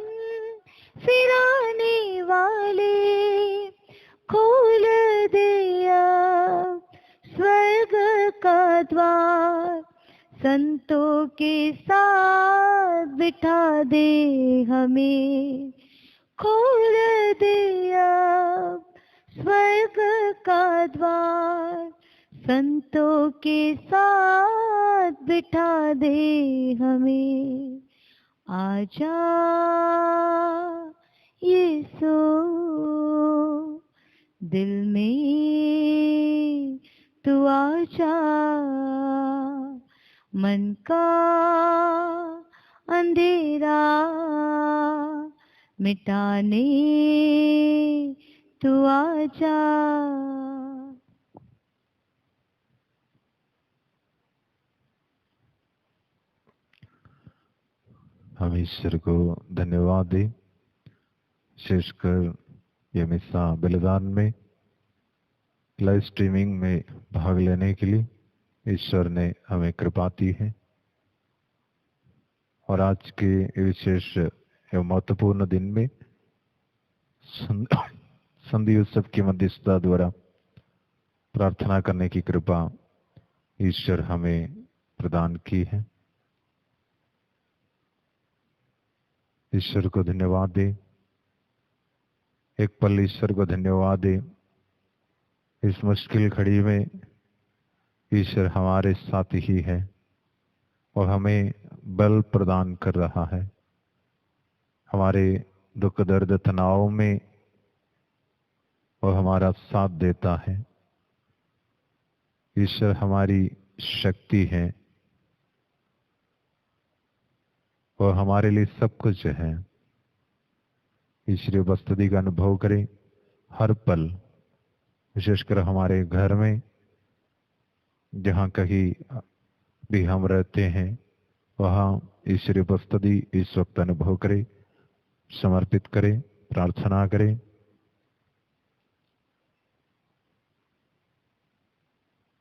फिराने वाले, खोल दिया स्वर्ग का द्वार, संतों के साथ बिठा दे हमें, खोल दिया स्वर्ग का द्वार, संतों के साथ बिठा दे हमें। आजा यीशु दिल में तू आजा, मन का अंधेरा मिटाने तू आजा। हम ईश्वर को धन्यवाद दें, विशेषकर ये मिसा बलिदान में लाइव स्ट्रीमिंग में भाग लेने के लिए ईश्वर ने हमें कृपा दी है। और आज के विशेष एवं महत्वपूर्ण दिन में संधि उत्सव की मध्यस्थता द्वारा प्रार्थना करने की कृपा ईश्वर हमें प्रदान की है। ईश्वर को धन्यवाद दे, एक पल ईश्वर को धन्यवाद दे। इस मुश्किल घड़ी में ईश्वर हमारे साथ ही है और हमें बल प्रदान कर रहा है। हमारे दुख दर्द तनाव में वो हमारा साथ देता है। ईश्वर हमारी शक्ति है, वो हमारे लिए सब कुछ है। ईश्वरीय उपस्थिति का अनुभव करें हर पल, विशेषकर हमारे घर में, जहाँ कहीं भी हम रहते हैं वहाँ ईश्वरीय उपस्थिति इस वक्त अनुभव करें, समर्पित करें, प्रार्थना करें।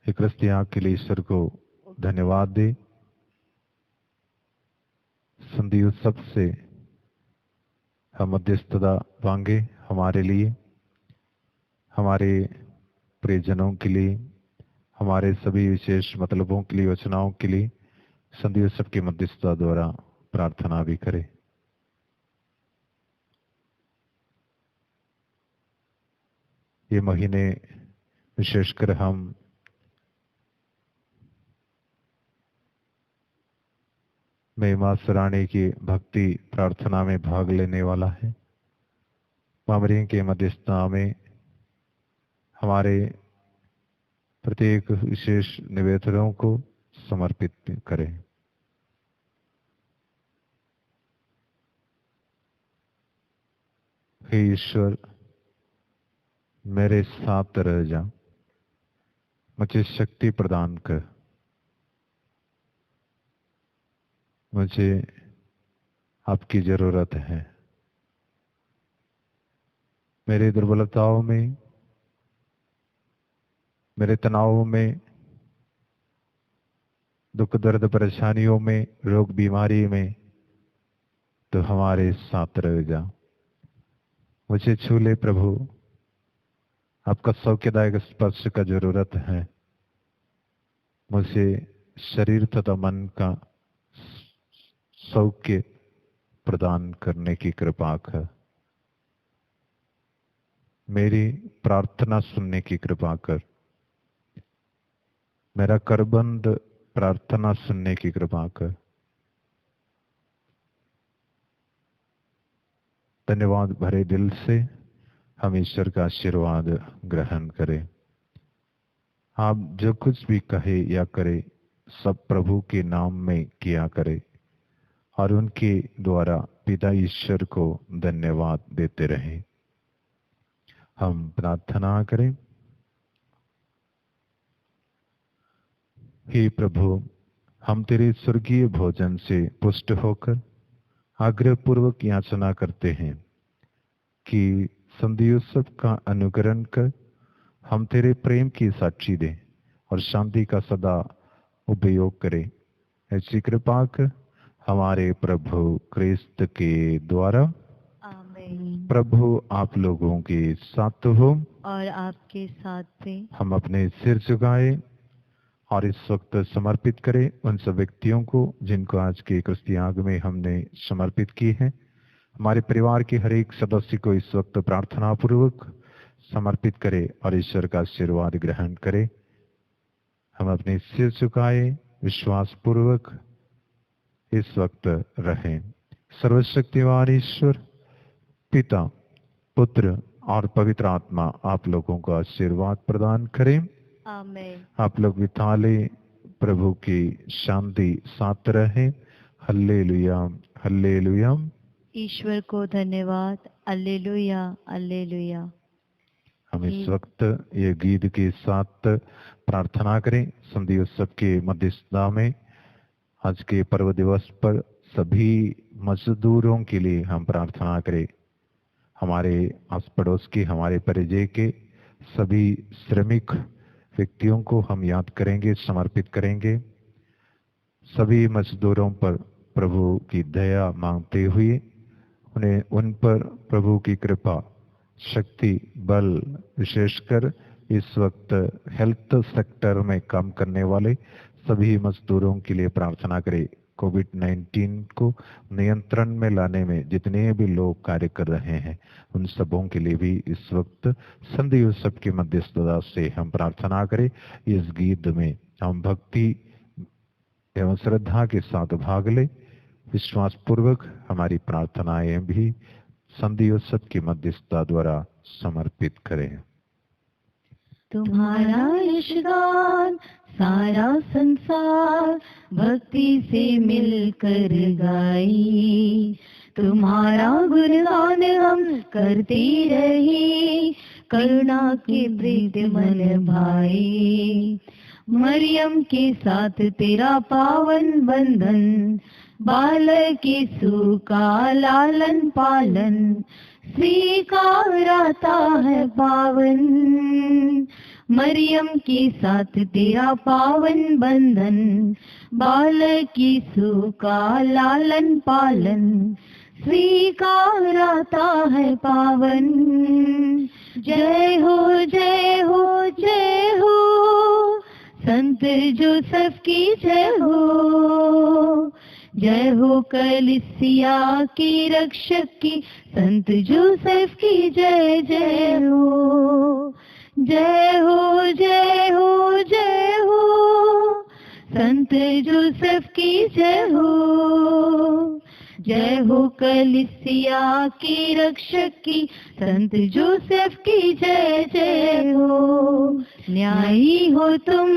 क्रिस्तिया के लिए ईश्वर को धन्यवाद दे। संधि उत्सव से हम मध्यस्थता मांगे हमारे लिए, हमारे प्रियजनों के लिए, हमारे सभी विशेष मतलबों के लिए, योजनाओं के लिए संधि उत्सव की मध्यस्थता द्वारा प्रार्थना भी करें। ये महीने विशेषकर हम में मां रानी की भक्ति प्रार्थना में भाग लेने वाला है। मामरी के मध्यस्थता में हमारे प्रत्येक विशेष निवेदनों को समर्पित करें। हे ईश्वर, मेरे साथ रह जा, मुझे शक्ति प्रदान कर। मुझे आपकी जरूरत है। मेरी दुर्बलताओं में, मेरे तनाव में, दुख दर्द परेशानियों में, रोग बीमारी में तो हमारे साथ रह जा। मुझे छू ले प्रभु, आपका सौख्यदायक स्पर्श का जरूरत है। मुझे शरीर तथा मन का सौख्य प्रदान करने की कृपा कर। मेरी प्रार्थना सुनने की कृपा कर। मेरा करबंद प्रार्थना सुनने की कृपा कर। धन्यवाद भरे दिल से हम ईश्वर का आशीर्वाद ग्रहण करें। आप जो कुछ भी कहे या करे सब प्रभु के नाम में किया करे और उनके द्वारा पिता ईश्वर को धन्यवाद देते रहें। हम प्रार्थना करें। हे प्रभु, हम तेरे स्वर्गीय भोजन से पुष्ट होकर आग्रह पूर्वक याचना करते हैं कि संत यूसुफ का अनुकरण कर हम तेरे प्रेम की साक्षी दें और शांति का सदा उपयोग करें। ऐसी कृपा कर हमारे प्रभु क्रिस्त के द्वारा। आमीन। प्रभु आप लोगों के साथ हो और आपके साथ भी। हम अपने सिर झुकाए और इस वक्त समर्पित करें उन सब व्यक्तियों को जिनको आज के क्रिस्तियाग में हमने समर्पित की है। हमारे परिवार के हर एक सदस्य को इस वक्त प्रार्थना पूर्वक समर्पित करें और ईश्वर का आशीर्वाद ग्रहण करें। हम अपने सिर झुकाए विश्वास पूर्वक इस वक्त रहें। सर्वशक्तिवान ईश्वर पिता, पुत्र और पवित्र आत्मा आप लोगों को आशीर्वाद प्रदान करें। आमीन। आप लोग बिताले प्रभु की शांति साथ रहे। Hallelujah, hallelujah. ईश्वर को धन्यवाद। Alleluia, alleluia. हम इस वक्त ये गीत के साथ प्रार्थना करें। संत यूसुफ के मध्यस्थता में आज के पर्व दिवस पर सभी मजदूरों के लिए हम प्रार्थना करें। हमारे आस पड़ोस के, हमारे परिचय के सभी श्रमिक व्यक्तियों को हम याद करेंगे, समर्पित करेंगे। सभी मजदूरों पर प्रभु की दया मांगते हुए उन्हें उन पर प्रभु की कृपा, शक्ति, बल, विशेषकर इस वक्त हेल्थ सेक्टर में काम करने वाले सभी मजदूरों के लिए प्रार्थना करें। कोविड-19 को नियंत्रण में लाने में जितने भी लोग कार्य कर रहे हैं उन सबों के लिए भी इस वक्त संत यूसुफ की मध्यस्थता से हम प्रार्थना करें। इस गीत में हम भक्ति एवं श्रद्धा के साथ भाग ले। विश्वास पूर्वक हमारी प्रार्थनाएं भी संत यूसुफ की मध्यस्थता द्वारा समर्पित करें। तुम्हारा यशगान सारा संसार भक्ति से मिलकर गाई, तुम्हारा गुणगान हम करते रहे, करुणा के प्रीत मन भाई। मरियम के साथ तेरा पावन बंधन, बालक यीशु का लालन पालन, स्वीकाराता है पावन। मरियम के साथ तेरा पावन बंधन, बालक यीशु का लालन पालन, स्वीकाराता है पावन। जय हो जय हो जय हो, संत जोसेफ की जय हो। जय हो कलीसिया की रक्षक की, संत जोसेफ की जय जय हो। जय हो जय हो जय हो, संत जोसेफ की जय हो कलीसिया की रक्षक की, संत जोसेफ की जय जय हो। न्यायी हो तुम,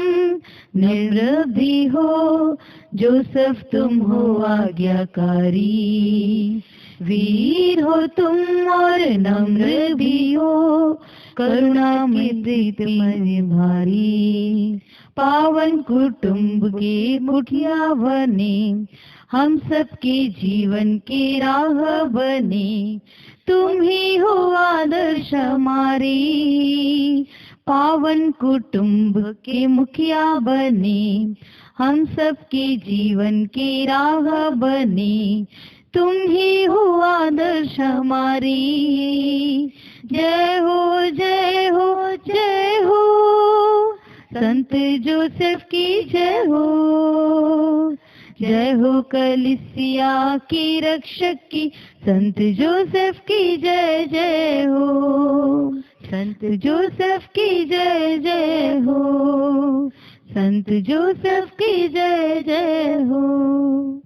निर्भय भी हो, जोसेफ तुम हो आज्ञाकारी। वीर हो तुम और नम्र भी हो, करुणा में प्रीत में भारी। पावन कुटुंब के मुखिया बने, हम सबके जीवन की राह बने, तुम ही हो आदर्श हमारी। पावन कुटुंब के मुखिया बने, हम सबके जीवन की राह बने, तुम ही हो आदर्श हमारी। जय हो जय हो जय हो, संत जोसेफ की जय हो। जय हो कलीसिया की रक्षक की, संत जोसेफ की जय जय हो। संत जोसेफ की जय जय हो, संत जोसेफ की जय जय हो।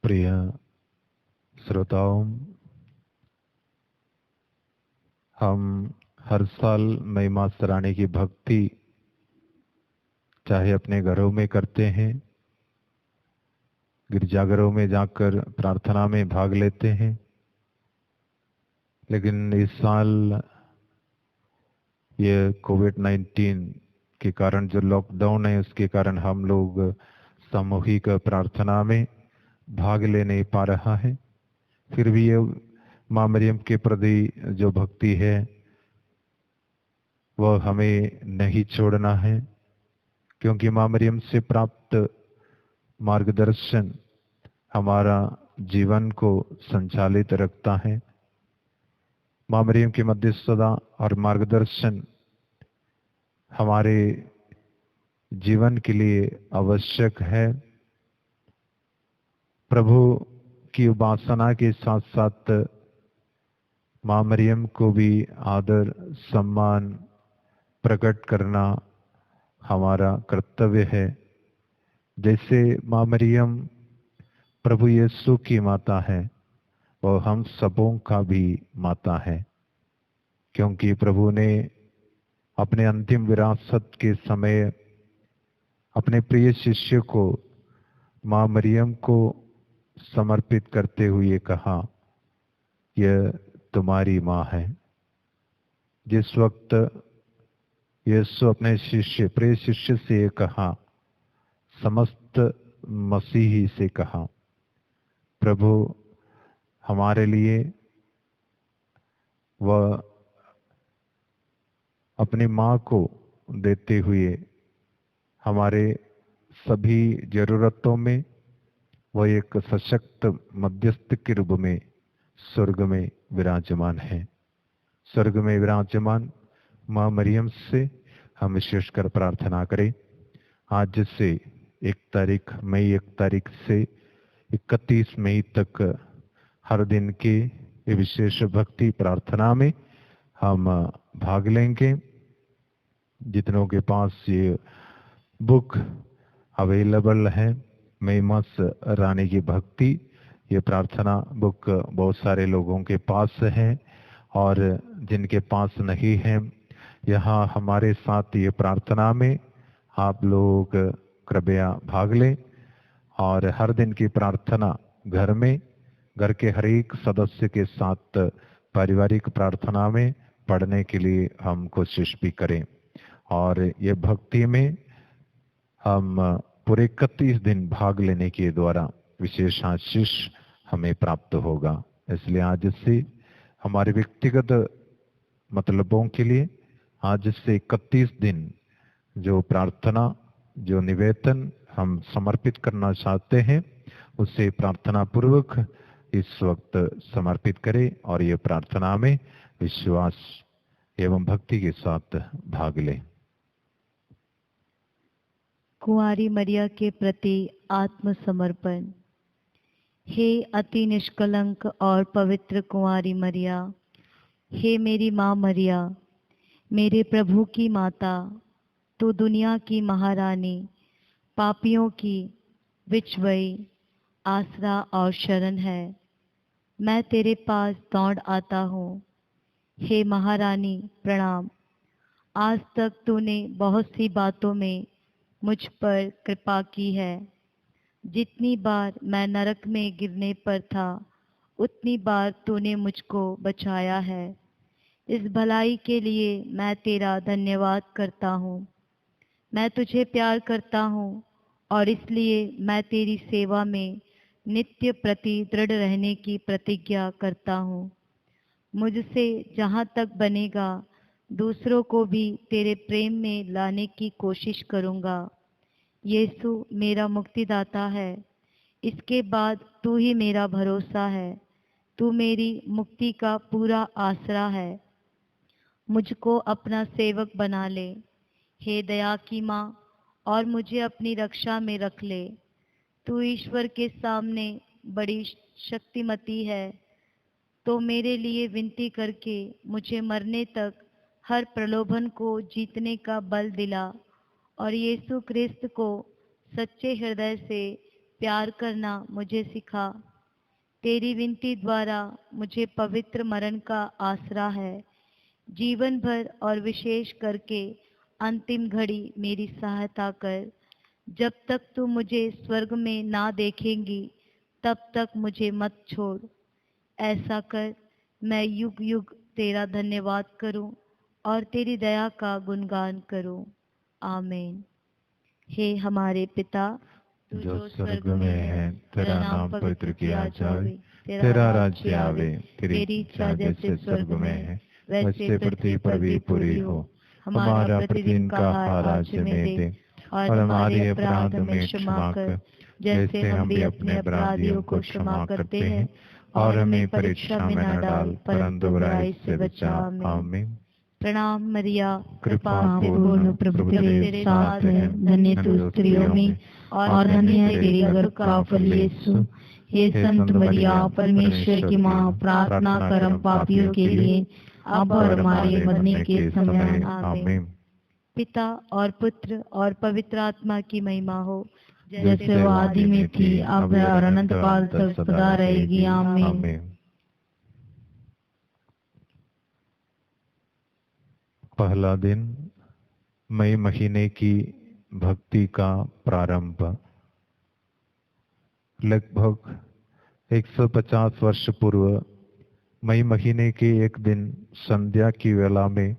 प्रिय श्रोताओं, हम हर साल मई मास रानी की भक्ति चाहे अपने घरों में करते हैं, गिरजाघरों में जाकर प्रार्थना में भाग लेते हैं, लेकिन इस साल ये कोविड-19 के कारण जो लॉकडाउन है उसके कारण हम लोग सामूहिक प्रार्थना में भाग ले नहीं पा रहा है। फिर भी ये माँ मरियम के प्रति जो भक्ति है वह हमें नहीं छोड़ना है, क्योंकि माँ मरियम से प्राप्त मार्गदर्शन हमारा जीवन को संचालित रखता है। माँ मरियम की मध्यस्थता और मार्गदर्शन हमारे जीवन के लिए आवश्यक है। प्रभु की उपासना के साथ साथ माँ मरियम को भी आदर सम्मान प्रकट करना हमारा कर्तव्य है। जैसे माँ मरियम प्रभु यीशु की माता है, वह हम सबों का भी माता है, क्योंकि प्रभु ने अपने अंतिम विरासत के समय अपने प्रिय शिष्य को माँ मरियम को समर्पित करते हुए कहा, यह तुम्हारी माँ है। जिस वक्त यीशु अपने शिष्य प्रिय शिष्य से ये कहा, समस्त मसीही से कहा, प्रभु हमारे लिए वह अपनी माँ को देते हुए हमारे सभी जरूरतों में वह एक सशक्त मध्यस्थ के रूप में स्वर्ग में विराजमान है। स्वर्ग में विराजमान माँ मरियम से हम विशेषकर प्रार्थना करें। आज से 1 तारीख से 31 मई तक हर दिन के ये विशेष भक्ति प्रार्थना में हम भाग लेंगे। जितनों के पास ये बुक अवेलेबल है, मई मास रानी की भक्ति, ये प्रार्थना बुक बहुत सारे लोगों के पास है, और जिनके पास नहीं है, यहाँ हमारे साथ ये प्रार्थना में आप लोग कृपया भाग लें। और हर दिन की प्रार्थना घर में, घर के हर एक सदस्य के साथ पारिवारिक प्रार्थना में पढ़ने के लिए हम कोशिश भी करें। और ये भक्ति में हम पूरे 31 दिन भाग लेने के द्वारा विशेष आशीष हमें प्राप्त होगा। इसलिए आज से हमारे व्यक्तिगत मतलबों के लिए आज से 31 दिन जो प्रार्थना, जो निवेदन हम समर्पित करना चाहते हैं, उसे प्रार्थना पूर्वक इस वक्त समर्पित करें और ये प्रार्थना में विश्वास एवं भक्ति के साथ भाग लें। कुंवारी मरिया के प्रति आत्मसमर्पण। हे अति निष्कलंक और पवित्र कुंवारी मरिया, हे मेरी माँ मरिया, मेरे प्रभु की माता, तू दुनिया की महारानी, पापियों की विचवई, आसरा और शरण है। मैं तेरे पास दौड़ आता हूँ। हे महारानी प्रणाम। आज तक तूने बहुत सी बातों में मुझ पर कृपा की है। जितनी बार मैं नरक में गिरने पर था, उतनी बार तूने मुझको बचाया है। इस भलाई के लिए मैं तेरा धन्यवाद करता हूँ। मैं तुझे प्यार करता हूँ और इसलिए मैं तेरी सेवा में नित्य प्रति दृढ़ रहने की प्रतिज्ञा करता हूँ। मुझसे जहाँ तक बनेगा दूसरों को भी तेरे प्रेम में लाने की कोशिश करूँगा। यीशु मेरा मुक्तिदाता है। इसके बाद तू ही मेरा भरोसा है। तू मेरी मुक्ति का पूरा आसरा है। मुझको अपना सेवक बना ले, हे दया की माँ, और मुझे अपनी रक्षा में रख ले। तू ईश्वर के सामने बड़ी शक्तिमती है, तो मेरे लिए विनती करके मुझे मरने तक हर प्रलोभन को जीतने का बल दिला और यीशु क्रिस्त को सच्चे हृदय से प्यार करना मुझे सिखा। तेरी विनती द्वारा मुझे पवित्र मरण का आसरा है। जीवन भर और विशेष करके अंतिम घड़ी मेरी सहायता कर। जब तक तू मुझे स्वर्ग में ना देखेंगी, तब तक मुझे मत छोड़। ऐसा कर मैं युग युग तेरा धन्यवाद करूं और तेरी दया का गुणगान करूं। आमीन। हे हमारे पिता, तू जो स्वर्ग में है, तेरा नाम पवित्र किया जावे, तेरा राज्य आवे, तेरी इच्छा जैसे स्वर्ग में है वैसे पृथ्वी पर भी पूरी हो। हमारा प्रतिदिन का आहार आज हमें दे, और हमारे अपराध में क्षमा कर, जैसे हम भी अपने अपराधियों को क्षमा करते हैं, और हमें परीक्षा में न डाल, परंतु बुराई से बचा। आमीन। प्रणाम मरिया, कृपा पूर्ण प्रभु तेरे साथ है। धन्य तू स्त्रियों में और धन्य है तेरी गर्भ का फल यीशु। हे संत मरिया, परमेश्वर की माँ, प्रार्थना कर हम पापियों के लिए, अब और हमारे मरने के समय। आमीन। पिता और पुत्र और पवित्र आत्मा की महिमा हो, जैसे वो आदि में थी, अब और अनंत काल तक सदा रहेगी। आमीन। पहला दिन, मई महीने की भक्ति का प्रारंभ। लगभग 150 वर्ष पूर्व मई महीने के एक दिन संध्या की वेला में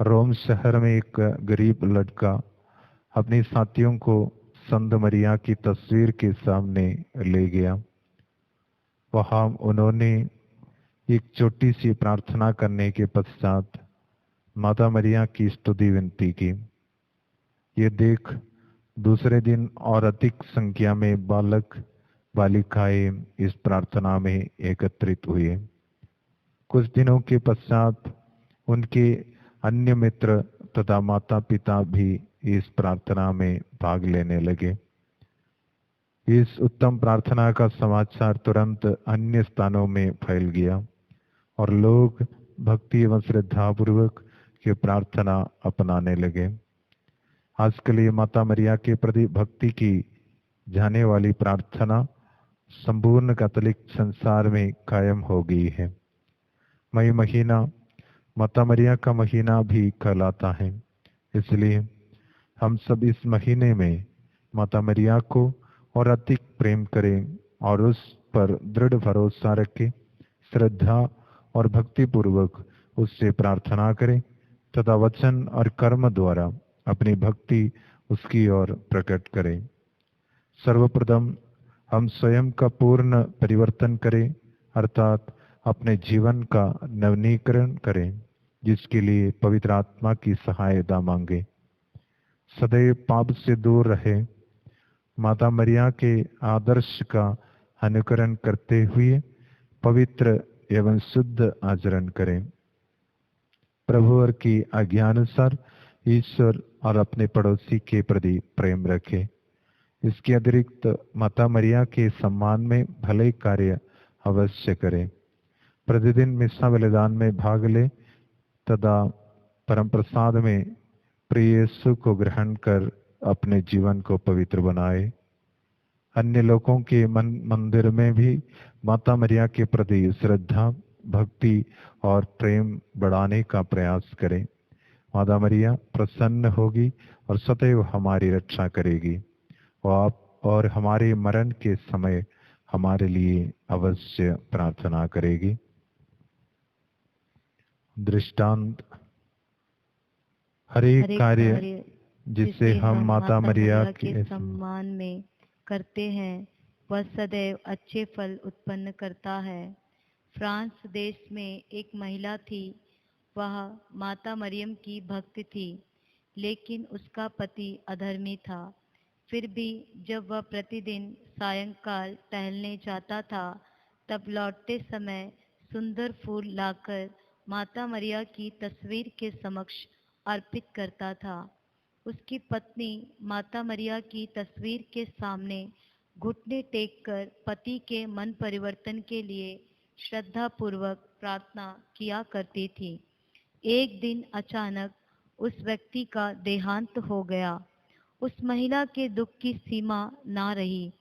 रोम शहर में एक गरीब लड़का अपने साथियों को संत मरिया की तस्वीर के सामने ले गया। वहां उन्होंने एक छोटी सी प्रार्थना करने के पश्चात माता मरिया की स्तुति विनती की। ये देख दूसरे दिन और अधिक संख्या में बालक बालिकाएं इस प्रार्थना में एकत्रित हुए। कुछ दिनों के पश्चात उनके अन्य मित्र तथा माता पिता भी इस प्रार्थना में भाग लेने लगे। इस उत्तम प्रार्थना का समाचार तुरंत अन्य स्थानों में फैल गया और लोग भक्ति एवं श्रद्धा पूर्वक ये प्रार्थना अपनाने लगे। आजकल ये माता मरिया के प्रति भक्ति की जाने वाली प्रार्थना संपूर्ण कैथोलिक संसार में कायम हो गई है। मई महीना माता मरिया का महीना भी कहलाता है, इसलिए हम सब इस महीने में माता मरिया को और अधिक प्रेम करें और उस पर दृढ़ भरोसा रखें, श्रद्धा और भक्ति पूर्वक उससे प्रार्थना करें तथा वचन और कर्म द्वारा अपनी भक्ति उसकी ओर प्रकट करें। सर्वप्रथम हम स्वयं का पूर्ण परिवर्तन करें, अर्थात अपने जीवन का नवीनीकरण करें, जिसके लिए पवित्र आत्मा की सहायता मांगे। सदैव पाप से दूर रहे, माता मरिया के आदर्श का अनुकरण करते हुए पवित्र एवं शुद्ध आचरण करें। प्रभु की आज्ञानुसार ईश्वर और अपने पड़ोसी के प्रति प्रेम रखें। इसके अतिरिक्त माता मरिया के सम्मान में भले कार्य अवश्य करें। प्रतिदिन मिस्सा बलिदान में भाग ले तथा परम प्रसाद में प्रिय यीशु को ग्रहण कर अपने जीवन को पवित्र बनाए। अन्य लोगों के मंदिर में भी माता मरिया के प्रति श्रद्धा, भक्ति और प्रेम बढ़ाने का प्रयास करें। माता मरिया प्रसन्न होगी और सदैव हमारी रक्षा करेगी और हमारे मरण के समय हमारे लिए अवश्य प्रार्थना करेगी। दृष्टांत, हर एक कार्य जिसे हम माता मरिया के सम्मान में करते हैं वह सदैव अच्छे फल उत्पन्न करता है। फ्रांस देश में एक महिला थी। वह माता मरियम की भक्त थी, लेकिन उसका पति अधर्मी था। फिर भी जब वह प्रतिदिन सायंकाल टहलने जाता था, तब लौटते समय सुंदर फूल लाकर माता मरिया की तस्वीर के समक्ष अर्पित करता था। उसकी पत्नी माता मरिया की तस्वीर के सामने घुटने टेककर पति के मन परिवर्तन के लिए श्रद्धापूर्वक प्रार्थना किया करती थी। एक दिन अचानक उस व्यक्ति का देहांत हो गया। उस महिला के दुख की सीमा ना रही।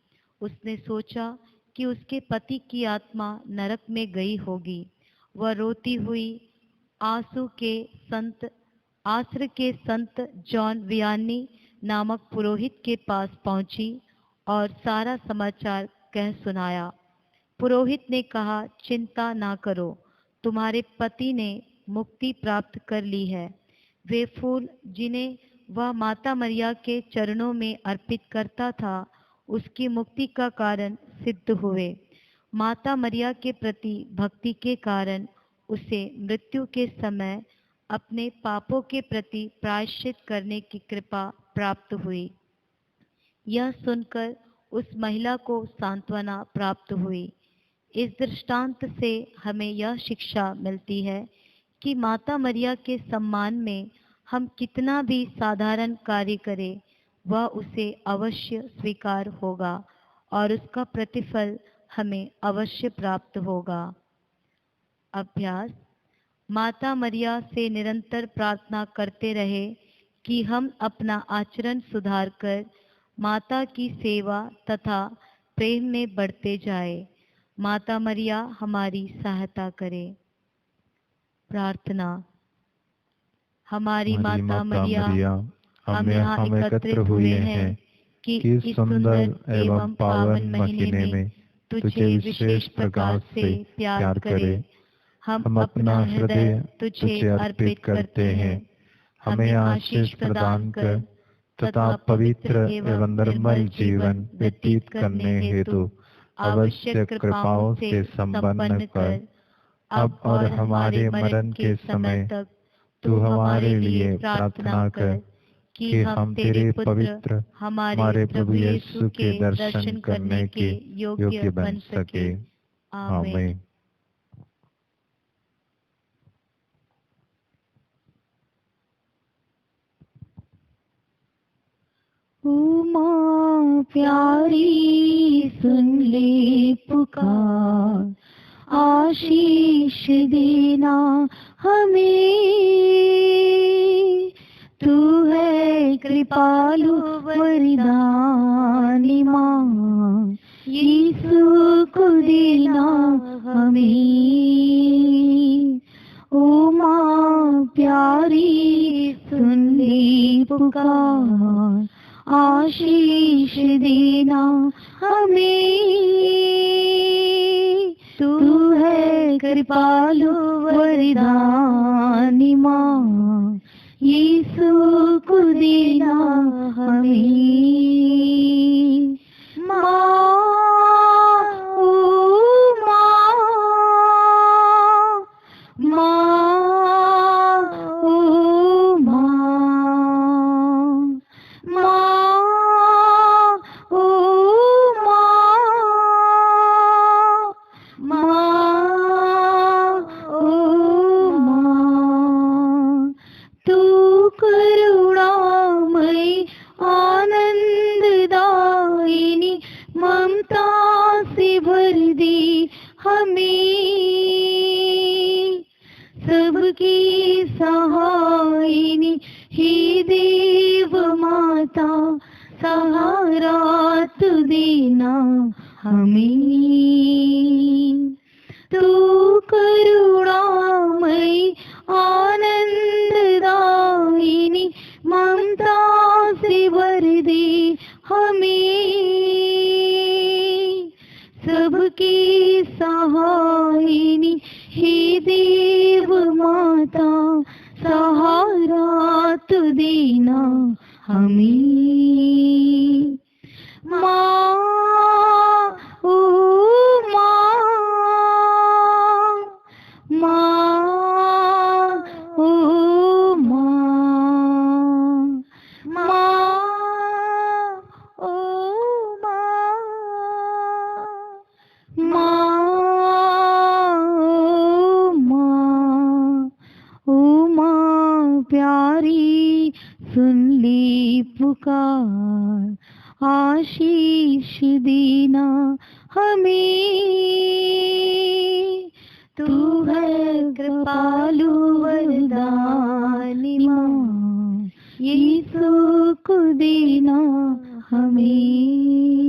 उसने सोचा कि उसके पति की आत्मा नरक में गई होगी। वह रोती हुई आस्र के संत जॉन वियानी नामक पुरोहित के पास पहुंची और सारा समाचार कह सुनाया। पुरोहित ने कहा, चिंता ना करो, तुम्हारे पति ने मुक्ति प्राप्त कर ली है। वे फूल जिन्हें वह माता मरिया के चरणों में अर्पित करता था, उसकी मुक्ति का कारण सिद्ध हुए। माता मरिया के प्रति भक्ति के कारण उसे मृत्यु के समय अपने पापों के प्रति प्रायश्चित करने की कृपा प्राप्त हुई। यह सुनकर उस महिला को सांत्वना प्राप्त हुई। इस दृष्टांत से हमें यह शिक्षा मिलती है कि माता मरिया के सम्मान में हम कितना भी साधारण कार्य करें, वह उसे अवश्य स्वीकार होगा और उसका प्रतिफल हमें अवश्य प्राप्त होगा। अभ्यास, माता मरिया से निरंतर प्रार्थना करते रहे कि हम अपना आचरण सुधारकर माता की सेवा तथा प्रेम में बढ़ते जाए। माता मरिया हमारी सहायता करे। प्रार्थना। हमारी माता मरिया हम यहाँ एकत्रित हुए हैं कि इस सुंदर एवं पावन महीने में तुझे विशेष प्रकार से प्यार करें। हम अपना हृदय तुझे अर्पित करते हैं। हमें आशीष प्रदान कर तथा पवित्र एवं निर्मल जीवन व्यतीत करने हेतु आवश्यक कृपाओं से संपन्न कर। अब और हमारे मरण के समय तक तू हमारे लिए प्रार्थना कर कि हम तेरे पवित्र हमारे प्रभु यीशु के दर्शन करने के योग्य बन सके। आमीन। माँ प्यारी सुन ले पुकार, आशीष देना हमें। तू है कृपालु वरदानी माँ, यीशु को देना हमें। ओ माँ प्यारी सुन ले पुकार, आशीष देना हमें। तू है कृपालु वरदानी माँ, यीशु को देना हमें। माँ, ओ माँ, माँ, ओ माँ, माँ, ओ माँ, माँ, ओ माँ। तू करुणामयी आनंद रात देना हमें। तू करुणामयी आनंददायिनी ममता से भर दे हमें। सबकी सहायिनी हे देव माता सहारा तू देना हमें। माँ ओ माँ, माँ ओ माँ, माँ ओ माँ, माँ ओ माँ प्यारी सुन ले पुकार, आशीष देना हमें। तू है कृपालु वरदानी माँ, यीशु को देना हमें।